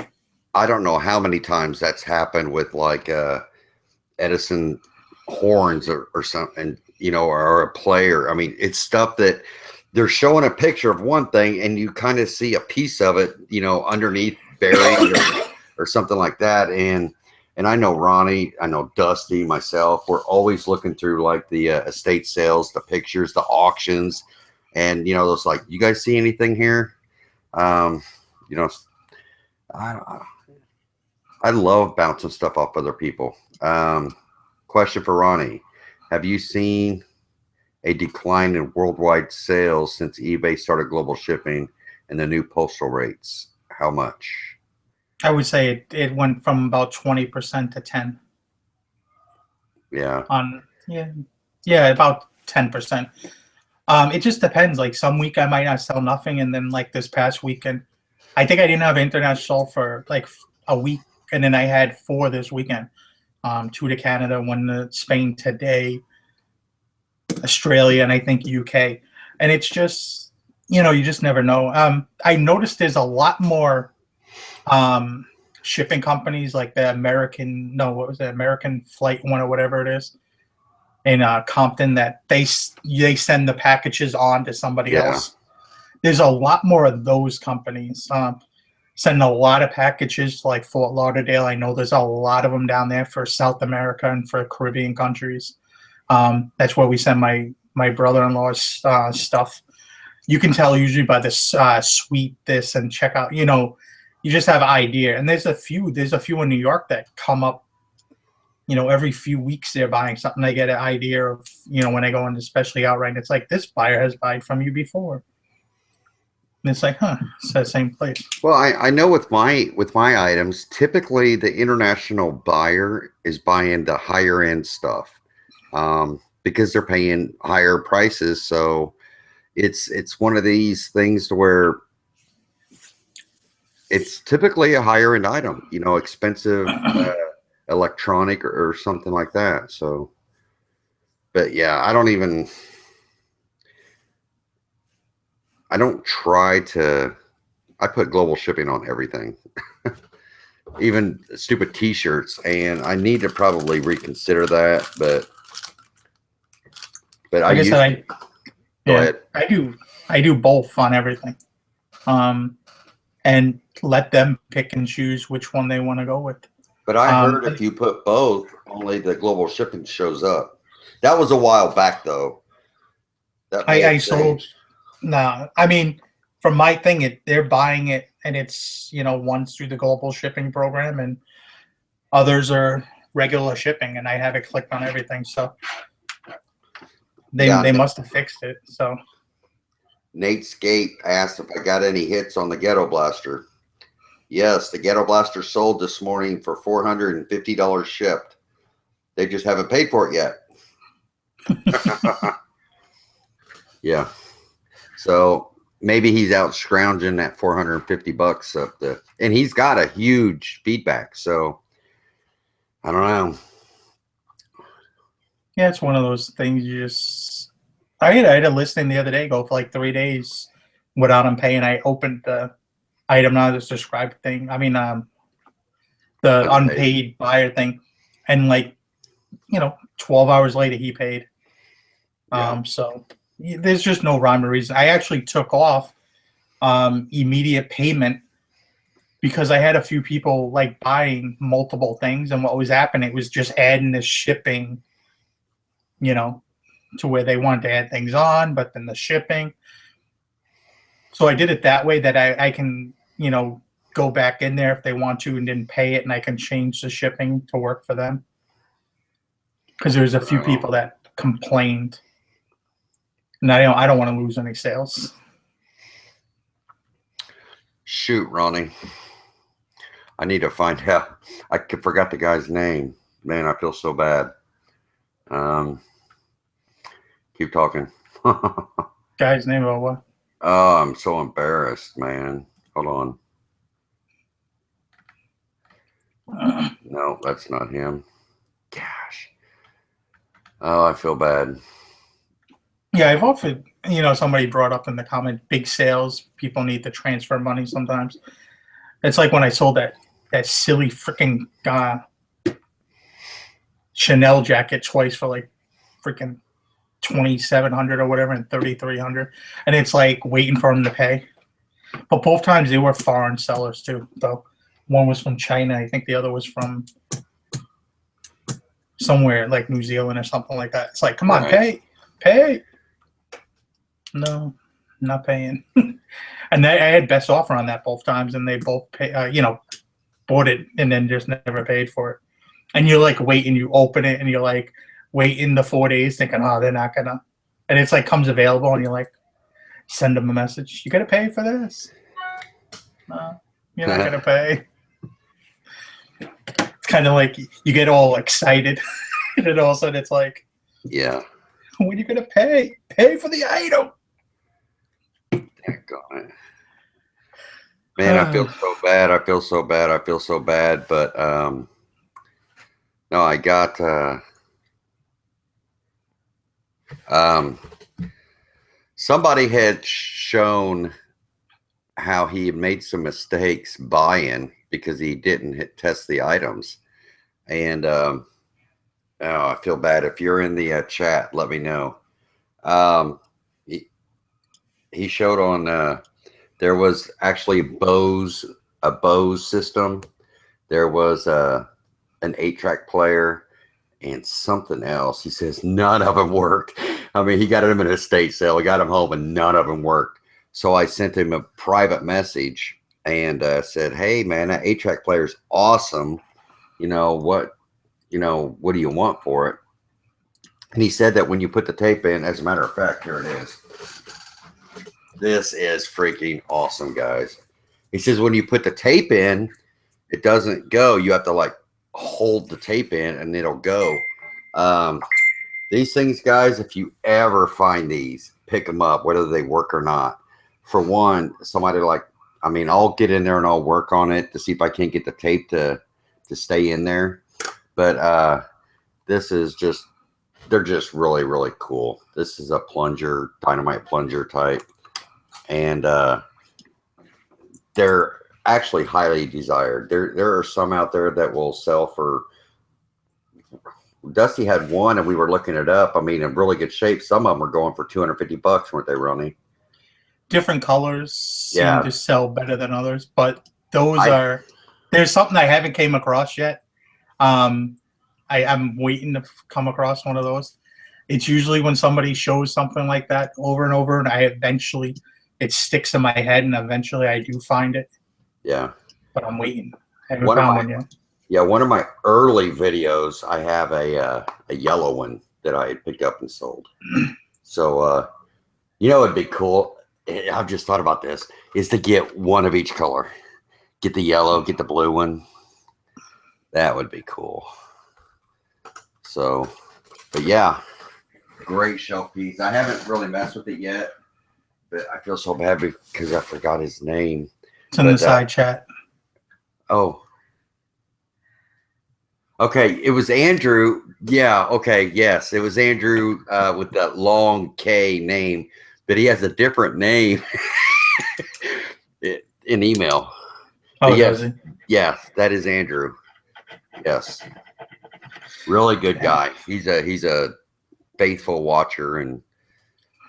I don't know how many times that's happened with like Edison horns or something, or a player. I mean, it's stuff that they're showing a picture of one thing and you kind of see a piece of it, underneath buried or something like that. And I know Ronnie, I know Dusty, myself, we're always looking through like the estate sales, the pictures, the auctions. And, it's like, you guys see anything here? I love bouncing stuff off other people. Question for Ronnie. Have you seen a decline in worldwide sales since eBay started global shipping and the new postal rates? How much? I would say it went from about 20% to 10. Yeah. Yeah, about 10%. It just depends. Like some week I might not sell nothing, and then like this past weekend, I think I didn't have international for like a week, and then I had 4 this weekend. 2 to Canada, 1 to Spain today, Australia, and I think UK. And it's just, you just never know. I noticed there's a lot more shipping companies like the American, no, what was it, American Flight One or whatever it is in Compton, that they send the packages on to somebody Yeah. else. There's a lot more of those companies. Sending a lot of packages to like Fort Lauderdale. I know there's a lot of them down there for South America and for Caribbean countries. That's where we send my brother-in-law's stuff. You can tell usually by this sweet this and check out. You just have an idea. And there's a few in New York that come up. Every few weeks they're buying something. They get an idea of when they go into especially outright. It's like, this buyer has bought from you before. And it's like, it's the same place. Well, I know with my items, typically the international buyer is buying the higher end stuff because they're paying higher prices. So it's one of these things to where it's typically a higher end item, expensive electronic or something like that. So, but yeah, I don't try to. I put global shipping on everything, even stupid T-shirts, and I need to probably reconsider that. But like I said, go ahead. I do both on everything, and let them pick and choose which one they want to go with. But I heard if you put both, only the global shipping shows up. That was a while back, though. I sold. No, I mean, from my thing, they're buying it, and it's one's through the global shipping program, and others are regular shipping, and I have it clicked on everything. So they must have fixed it. So Nate Skate asked if I got any hits on the Ghetto Blaster. Yes, the Ghetto Blaster sold this morning for $450 shipped. They just haven't paid for it yet. Yeah. So maybe he's out scrounging that $450 up there. And he's got a huge feedback. So I don't know. Yeah, it's one of those things you just. I had a listing the other day go for like 3 days without him paying. I opened the item, not this described thing. I mean, the unpaid buyer thing, and 12 hours later he paid. Yeah. So there's just no rhyme or reason. I actually took off immediate payment because I had a few people like buying multiple things, and what was happening, it was just adding this shipping, to where they wanted to add things on, but then the shipping. So I did it that way that I can, go back in there if they want to and didn't pay it, and I can change the shipping to work for them. Because there's a few people that complained. And I don't want to lose any sales. Shoot, Ronnie. I need to find out. I forgot the guy's name. Man, I feel so bad. Keep talking. Guy's name or what? Oh, I'm so embarrassed, man. Hold on. No, that's not him. Gosh. Oh, I feel bad. Yeah, I've often, somebody brought up in the comment, big sales, people need to transfer money sometimes. It's like when I sold that silly freaking Chanel jacket twice for like freaking $2,700 or whatever and $3,300, and it's like waiting for them to pay. But both times they were foreign sellers too, though. One was from China, I think the other was from somewhere like New Zealand or something like that. It's like, come on, pay. No, not paying. And I had best offer on that both times, and they both bought it and then just never paid for it. And you're like waiting, you open it, and you're like waiting the 4 days, thinking, oh, they're not gonna. And it's like comes available, and you're like, send them a message. You gotta pay for this. No, you're not gonna pay. It's kind of like you get all excited, and then all of a sudden it's like, yeah, when are you gonna pay? Pay for the item. Got it. Man, I feel so bad. I feel so bad. I feel so bad. But no, I got um, somebody had shown how he had made some mistakes buying because he didn't test the items. And oh, I feel bad. If you're in the chat, let me know. Um, he showed on there was actually a Bose system. There was an 8-track player and something else. He says none of them worked. I mean, he got them in an estate sale. He got them home and none of them worked. So I sent him a private message and said, "Hey, man, that 8-track player is awesome. What do you want for it?" And he said that when you put the tape in, as a matter of fact, here it is. This is freaking awesome, guys. He says when you put the tape in, it doesn't go. You have to like hold the tape in and it'll go. These things, guys, if you ever find these, pick them up, whether they work or not. For one, somebody I'll get in there and I'll work on it to see if I can't get the tape to stay in there. But this is just, they're just really, really cool. This is a plunger, dynamite plunger type. And they're actually highly desired. There are some out there that will sell for, Dusty had one and we were looking it up. I mean, in really good shape. Some of them are going for $250, weren't they, Ronnie? Different colors seem to sell better than others, but there's something I haven't came across yet. I'm waiting to come across one of those. It's usually when somebody shows something like that over and over, and it sticks in my head, and eventually I do find it. Yeah. But I'm waiting. I haven't found one yet. Yeah, one of my early videos, I have a yellow one that I picked up and sold. So, it'd be cool. I've just thought about this, is to get one of each color. Get the yellow, get the blue one. That would be cool. So, but yeah, great shelf piece. I haven't really messed with it yet, but I feel so bad because I forgot his name. It's in the side chat. Oh. Okay, it was Andrew. Yeah, okay, yes. It was Andrew with that long K name, but he has a different name in email. Oh, yes, does he? Yeah, that is Andrew. Yes. Really good guy. He's a faithful watcher, and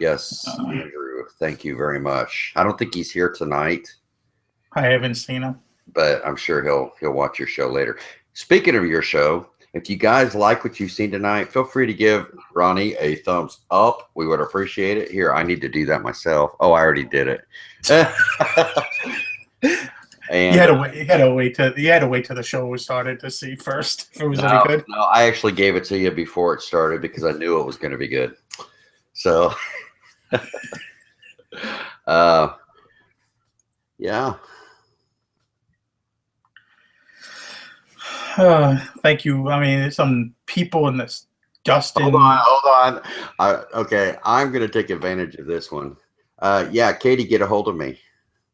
yes, Andrew, thank you very much. I don't think he's here tonight. I haven't seen him, but I'm sure he'll watch your show later. Speaking of your show, if you guys like what you've seen tonight, feel free to give Ronnie a thumbs up. We would appreciate it. Here, I need to do that myself. Oh, I already did it. And you had to wait till the show started to see first if it was any good. No, I actually gave it to you before it started because I knew it was going to be good. So, yeah. Thank you. I mean, there's some people in this. Justin. Hold on. Okay, I'm going to take advantage of this one. Yeah, Katie, get a hold of me.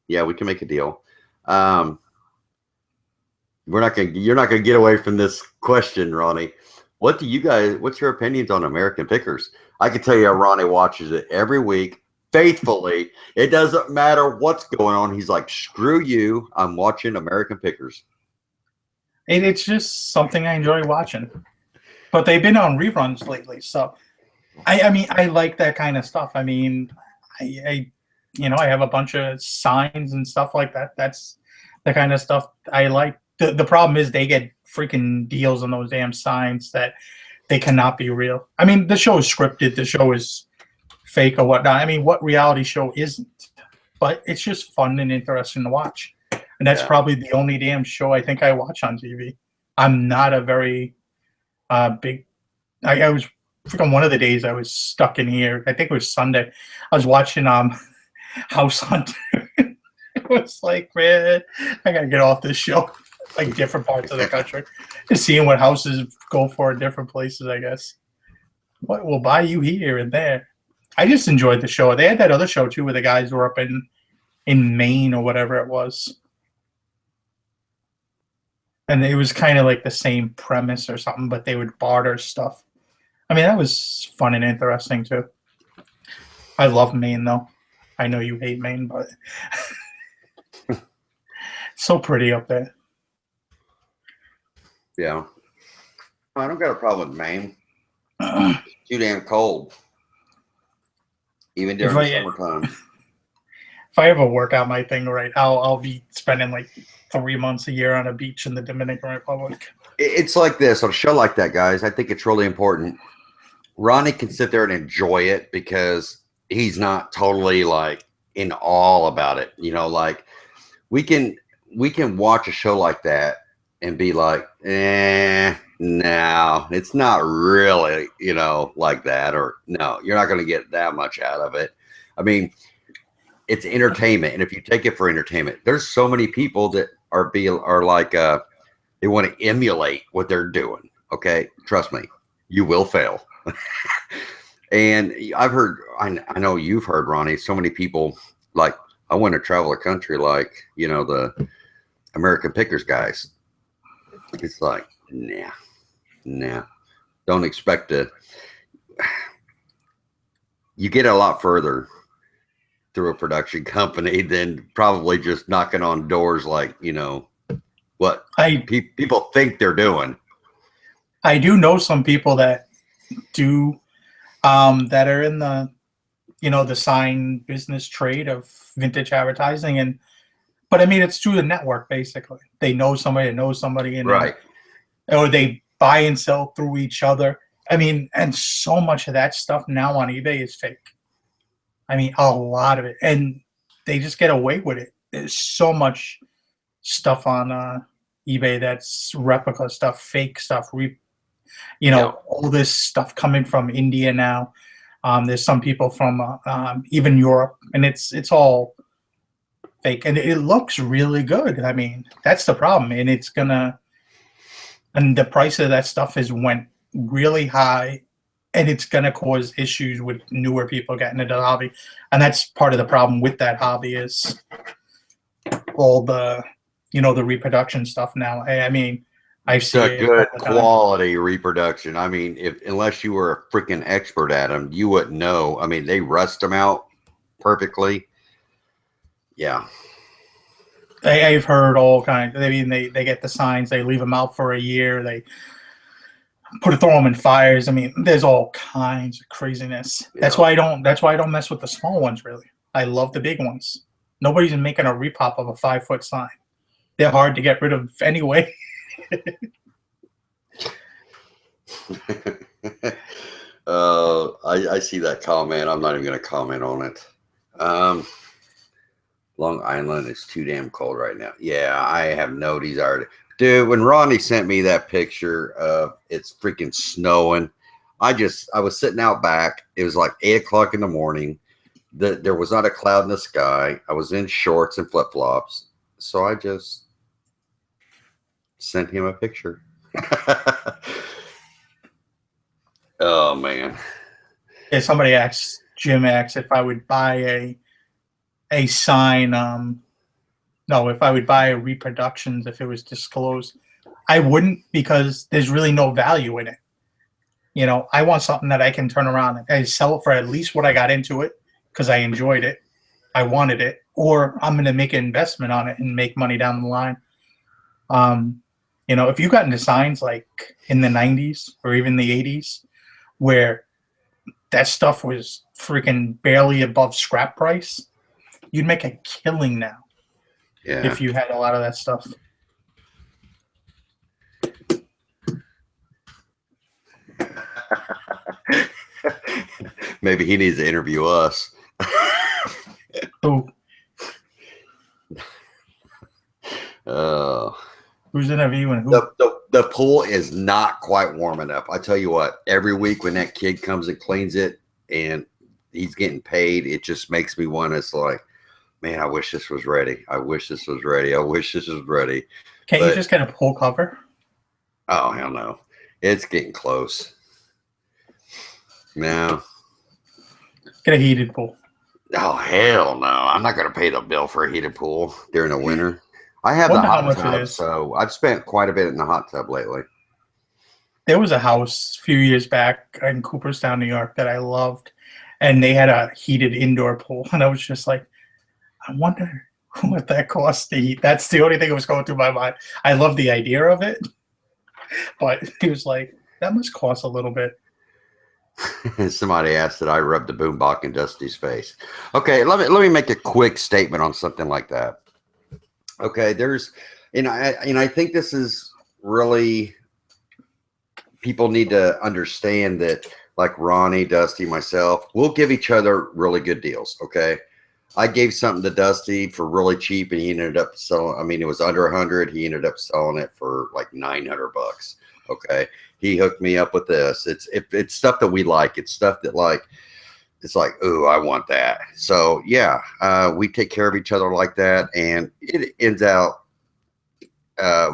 Yeah, we can make a deal. You're not going to get away from this question, Ronnie. What's your opinions on American Pickers? I can tell you Ronnie watches it every week faithfully. It doesn't matter what's going on. He's like, screw you. I'm watching American Pickers. It's just something I enjoy watching. But they've been on reruns lately. So, I mean, I like that kind of stuff. I mean, I have a bunch of signs and stuff like that. That's the kind of stuff I like. The problem is they get freaking deals on those damn signs that they cannot be real. I mean, the show is scripted. The show is fake or whatnot. I mean, what reality show isn't? But it's just fun and interesting to watch. And that's probably the only damn show I think I watch on TV. I'm not a very big. I was freaking one of the days I was stuck in here. I think it was Sunday. I was watching House Hunter. It was like, man, I gotta get off this show. Like different parts of the country, just seeing what houses go for in different places. I guess what will buy you here and there. I just enjoyed the show. They had that other show too, where the guys were up in in Maine or whatever it was. And it was kind of like the same premise or something, but they would barter stuff. I mean, that was fun and interesting too. I love Maine though. I know you hate Maine, but it's so pretty up there. Yeah. I don't got a problem with Maine. It's too damn cold. Even during the summertime. If I ever work out my thing right, I'll be spending like 3 months a year on a beach in the Dominican Republic. It's like this on a show like that, guys. I think it's really important. Ronnie can sit there and enjoy it because he's not totally like in awe about it. You know, like we can watch a show like that and be like, no, it's not really, you know, like that, or no, you're not going to get that much out of it. I mean, it's entertainment, and if you take it for entertainment, there's so many people that are like they want to emulate what they're doing. Okay, trust me, you will fail. And I've heard, I know you've heard, Ronnie, so many people like, I want to travel a country like, you know, the American Pickers guys. It's like, nah, don't expect to. You get a lot further through a production company than probably just knocking on doors like, you know, what people think they're doing. I do know some people that do that are in the, you know, the sign business trade of vintage advertising, but I mean, it's through the network basically. They know somebody that knows somebody, and right, or they buy and sell through each other. I mean, and so much of that stuff now on eBay is fake. I mean, a lot of it, and they just get away with it. There's so much stuff on eBay that's replica stuff, fake stuff. All this stuff coming from India now. There's some people from even Europe, and it's all fake, and it looks really good. I mean, that's the problem, and and the price of that stuff went really high, and it's gonna cause issues with newer people getting into the hobby, and that's part of the problem with that hobby is all the, the reproduction stuff now. I mean, I see a good quality reproduction. I mean, unless you were a freaking expert at them, you wouldn't know. I mean, they rust them out perfectly. Yeah. I've heard all kinds. I mean, they get the signs, they leave them out for a year, they throw them in fires. I mean, there's all kinds of craziness. Yeah. That's why I don't mess with the small ones really. I love the big ones. Nobody's making a repop of a 5-foot sign. They're hard to get rid of anyway. I see that comment. I'm not even going to comment on it. Long Island is too damn cold right now. Yeah, I have no desire to. Dude, when Ronnie sent me that picture of it's freaking snowing, I was sitting out back. It was like 8 o'clock in the morning. There was not a cloud in the sky. I was in shorts and flip-flops. So I just sent him a picture. Oh, man. Yeah, somebody asked, Jim asked if I would buy a sign. No, if I would buy a reproductions if it was disclosed. I wouldn't, because there's really no value in it. You know, I want something that I can turn around and sell it for at least what I got into it because I enjoyed it. I wanted it. Or I'm going to make an investment on it and make money down the line. If you got into signs like in the 90s or even the 80s where that stuff was freaking barely above scrap price, you'd make a killing now. Yeah. If you had a lot of that stuff. Maybe he needs to interview us. Who? Who's interviewing who? The pool is not quite warm enough. I tell you what, every week when that kid comes and cleans it and he's getting paid, it just makes me want to, it's like, man, I wish this was ready. I wish this was ready. I wish this was ready. Can't you just get a pool cover? Oh, hell no. It's getting close. No. Get a heated pool. Oh hell no! I'm not going to pay the bill for a heated pool during the winter. I have the Wonder how hot much it tub, is. so I've spent quite a bit in the hot tub lately. There was a house a few years back in Cooperstown, New York, that I loved, and they had a heated indoor pool, and I was just like, I wonder what that costs to heat. That's the only thing that was going through my mind. I love the idea of it, but he was like, that must cost a little bit. Somebody asked that I rubbed the boombox in Dusty's face. Okay, let me make a quick statement on something like that. Okay, I think this is really, people need to understand that, like Ronnie, Dusty, myself, we'll give each other really good deals. Okay, I gave something to Dusty for really cheap, and he ended up selling. I mean, it was under 100. He ended up selling it for like $900. Okay, he hooked me up with this. It's stuff that we like. It's stuff that like it's like, oh, I want that. So yeah, we take care of each other like that, and it ends out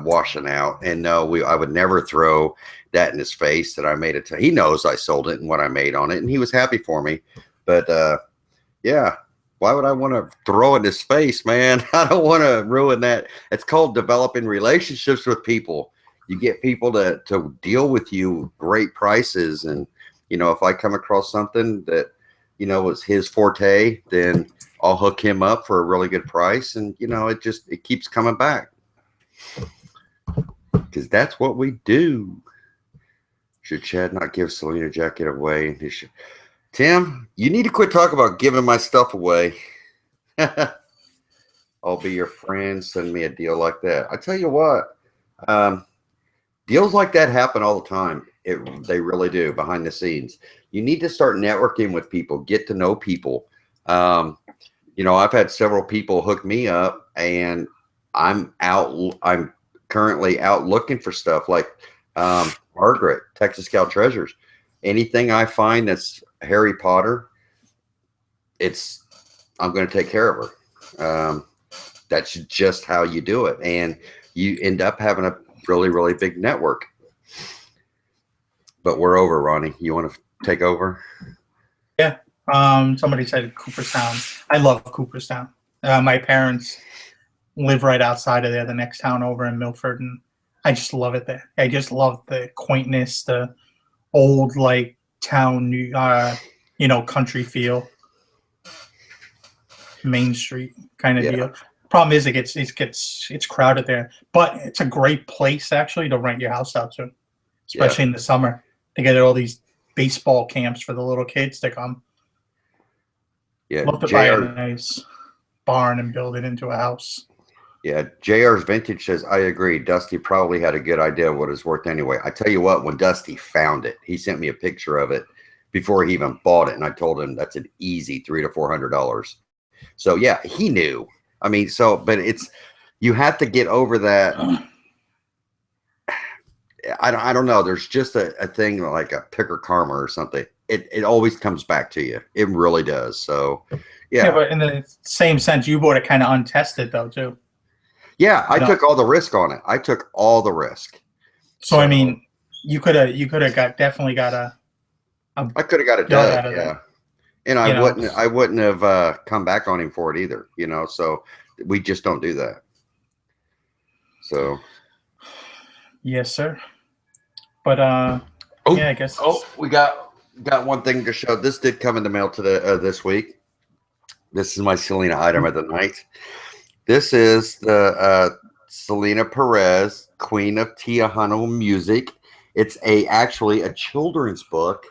washing out. And no, I would never throw that in his face that I made it. He knows I sold it and what I made on it, and he was happy for me. But yeah, why would I want to throw it in his face, man? I don't want to ruin that. It's called developing relationships with people. You get people to deal with you great prices, and if I come across something that was his forte, then I'll hook him up for a really good price, and it keeps coming back because that's what we do. Should Chad not give Selena jacket away? He should. Tim, you need to quit talking about giving my stuff away. I'll be your friend. Send me a deal like that. I tell you what, deals like that happen all the time. They really do behind the scenes. You need to start networking with people, get to know people. I've had several people hook me up, and I'm currently out looking for stuff like Margaret, Texas Cow Treasures. Anything I find that's Harry Potter, I'm going to take care of her. That's just how you do it, and you end up having a really, really big network. But we're over, Ronnie. You want to take over? Yeah. Somebody said Cooperstown. I love Cooperstown. My parents live right outside of there, the next town over in Milford, and I just love it there. I just love the quaintness, the old like town, country feel, Main Street kind of Yeah. deal. Problem is, it's crowded there, but it's a great place actually to rent your house out to, especially in the summer. They get all these baseball camps for the little kids to come. Yeah. Love to buy a nice barn and build it into a house. Yeah, JR's Vintage says, I agree. Dusty probably had a good idea of what it's worth anyway. I tell you what, when Dusty found it, he sent me a picture of it before he even bought it. And I told him that's an easy $300 to $400. So yeah, he knew. I mean, but you have to get over that. I don't know. There's just a thing like a picker karma or something. It always comes back to you. It really does. So yeah. But in the same sense, you bought it kind of untested though too. Yeah, I took all the risk on it. I took all the risk. So I mean, you could have definitely got I could have got a dud, yeah. And I wouldn't have come back on him for it either, so we just don't do that. So yes, sir. But yeah, I guess we got one thing to show. This did come in the mail today this week. This is my Selena item of the night. This is the Selena Perez, Queen of Tejano Music. It's actually a children's book.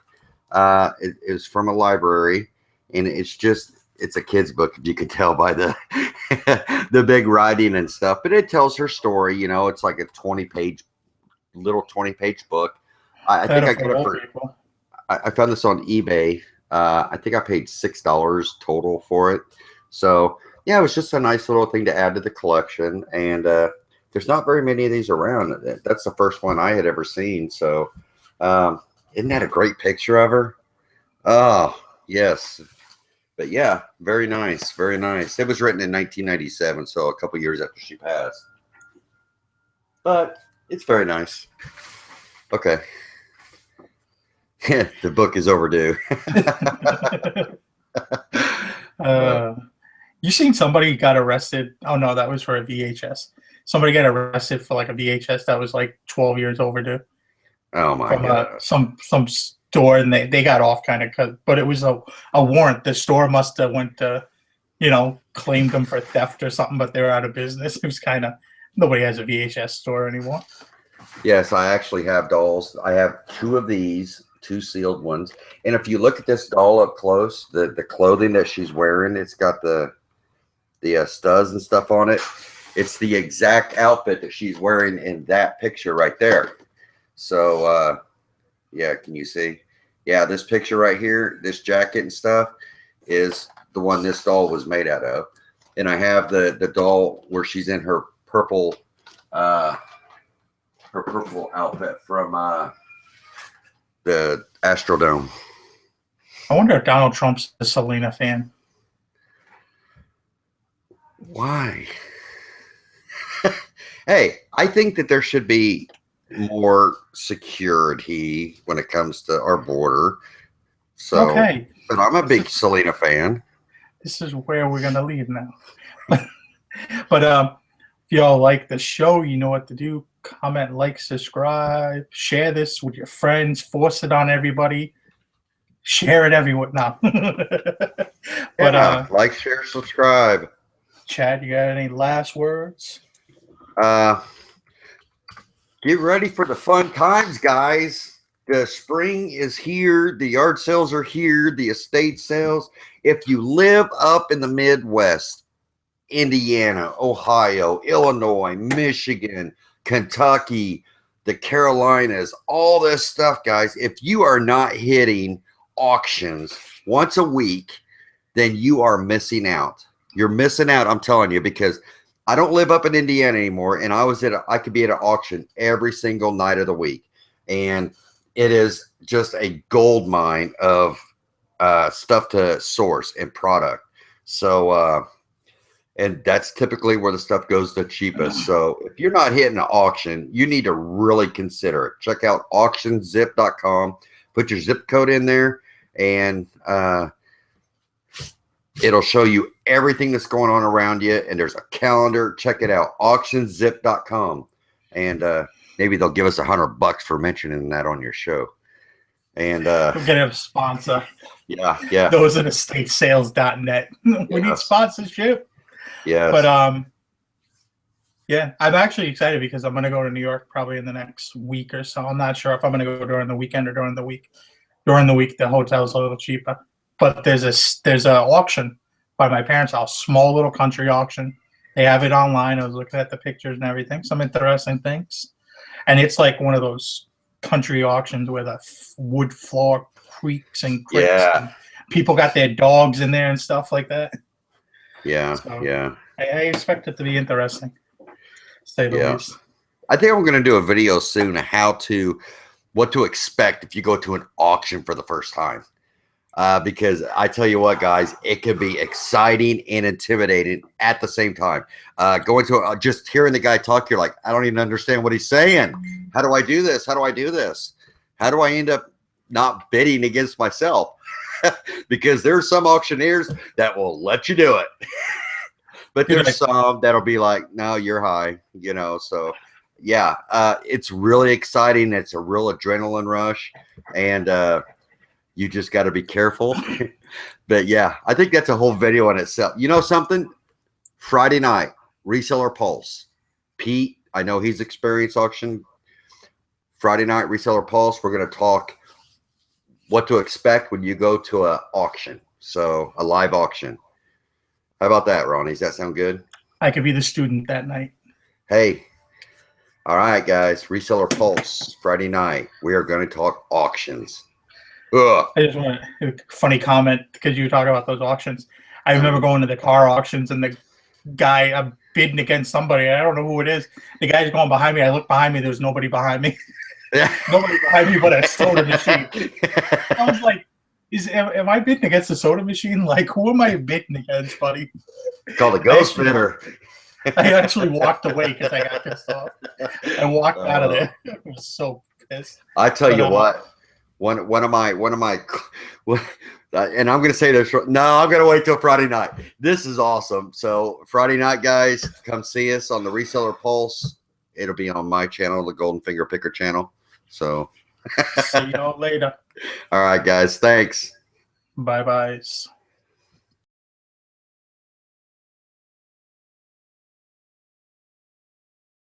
It is from a library, and it's a kid's book, if you can tell by the the big writing and stuff. But it tells her story. It's like a 20-page book. I think I got it for. I found this on eBay. I think I paid $6 total for it. So. Yeah, it was just a nice little thing to add to the collection, and there's not very many of these around. That's the first one I had ever seen. So, isn't that a great picture of her? Oh, yes. But yeah, very nice, very nice. It was written in 1997, so a couple years after she passed. But it's very nice. Okay. The book is overdue. You seen somebody got arrested? Oh no, that was for a VHS. Somebody got arrested for like a VHS that was like 12 years overdue Oh my from god. some store, and they got off kind of, but it was a warrant. The store must have went to, claimed them for theft or something, but they were out of business. It was kind of, nobody has a VHS store anymore. Yes, I actually have dolls. I have two of these, two sealed ones. And if you look at this doll up close, the clothing that she's wearing, it's got the studs and stuff on it. It's the exact outfit that she's wearing in that picture right there. So, yeah, can you see? Yeah, this picture right here, this jacket and stuff is the one this doll was made out of. And I have the doll where she's in her purple outfit from the Astrodome. I wonder if Donald Trump's a Selena fan. Why? Hey, I think that there should be more security when it comes to our border. So, Okay, but I'm a big Selena fan. this is where we're gonna leave now. But if y'all like the show, you know what to do. Comment, like, subscribe, share this with your friends, force it on everybody, share it everywhere. No. But Yeah, like, share, subscribe. Chad, you got any last words? Get ready for the fun times, guys. The spring is here. The yard sales are here. The estate sales. If you live up in the Midwest, Indiana, Ohio, Illinois, Michigan, Kentucky, the Carolinas, all this stuff, guys, if you are not hitting auctions once a week, then you are missing out. You're missing out, I'm telling you, because I don't live up in Indiana anymore, and I could be at an auction every single night of the week, and it is just a gold mine of stuff to source and product. So, and that's typically where the stuff goes the cheapest. So if you're not hitting an auction, you need to really consider it. Check out auctionzip.com. Put your zip code in there, and it'll show you everything that's going on around you. And there's a calendar. Check it out, auctionzip.com. And maybe they'll give us $100 for mentioning that on your show. And We're getting a sponsor. Yeah. Those at estatesales.net. We need sponsorship. Yes. But yeah, I'm actually excited because I'm gonna go to New York probably in the next week or so. I'm not sure if I'm gonna go during the weekend or during the week. During the week, the hotel's a little cheaper. But there's a auction by my parents' house, small little country auction. They have it online. I was looking at the pictures and everything, some interesting things. And it's like one of those country auctions where the wood floor creaks and creaks. Yeah. And people got their dogs in there and stuff like that. Yeah. So, Yeah. I expect it to be interesting, to say the least. I think I'm going to do a video soon of what to expect if you go to an auction for the first time. Because I tell you what, guys, it can be exciting and intimidating at the same time. Going to just hearing the guy talk, you're like, I don't even understand what he's saying. How do I do this? How do I do this? How do I end up not bidding against myself? Because there's some auctioneers that will let you do it. But there's some that'll be like, no, you're high, so yeah, it's really exciting. It's a real adrenaline rush, and you just got to be careful. But yeah, I think that's a whole video on itself. You know something? Friday night, Reseller Pulse. Pete, I know he's experienced auction. Friday night, Reseller Pulse. We're going to talk what to expect when you go to an auction. So a live auction. How about that, Ronnie? Does that sound good? I could be the student that night. Hey, all right, guys. Reseller Pulse, Friday night. We are going to talk auctions. Ugh. I just want a funny comment because you were talking about those auctions. I remember going to the car auctions and the guy, I'm bidding against somebody. I don't know who it is. The guy's going behind me. I look behind me. There's nobody behind me. Nobody behind me but a soda machine. I was like, am I bidding against a soda machine? Like, who am I bidding against, buddy? It's called a ghost bidder. I actually walked away because I got pissed off. I walked out of there. I was so pissed. I tell you what, one of my and I'm gonna say this. No, I'm gonna wait till Friday night. This is awesome. So Friday night, guys, come see us on the Reseller Pulse. It'll be on my channel, the Golden Finger Picker channel. So See y'all later. all right, guys, thanks. Bye byes.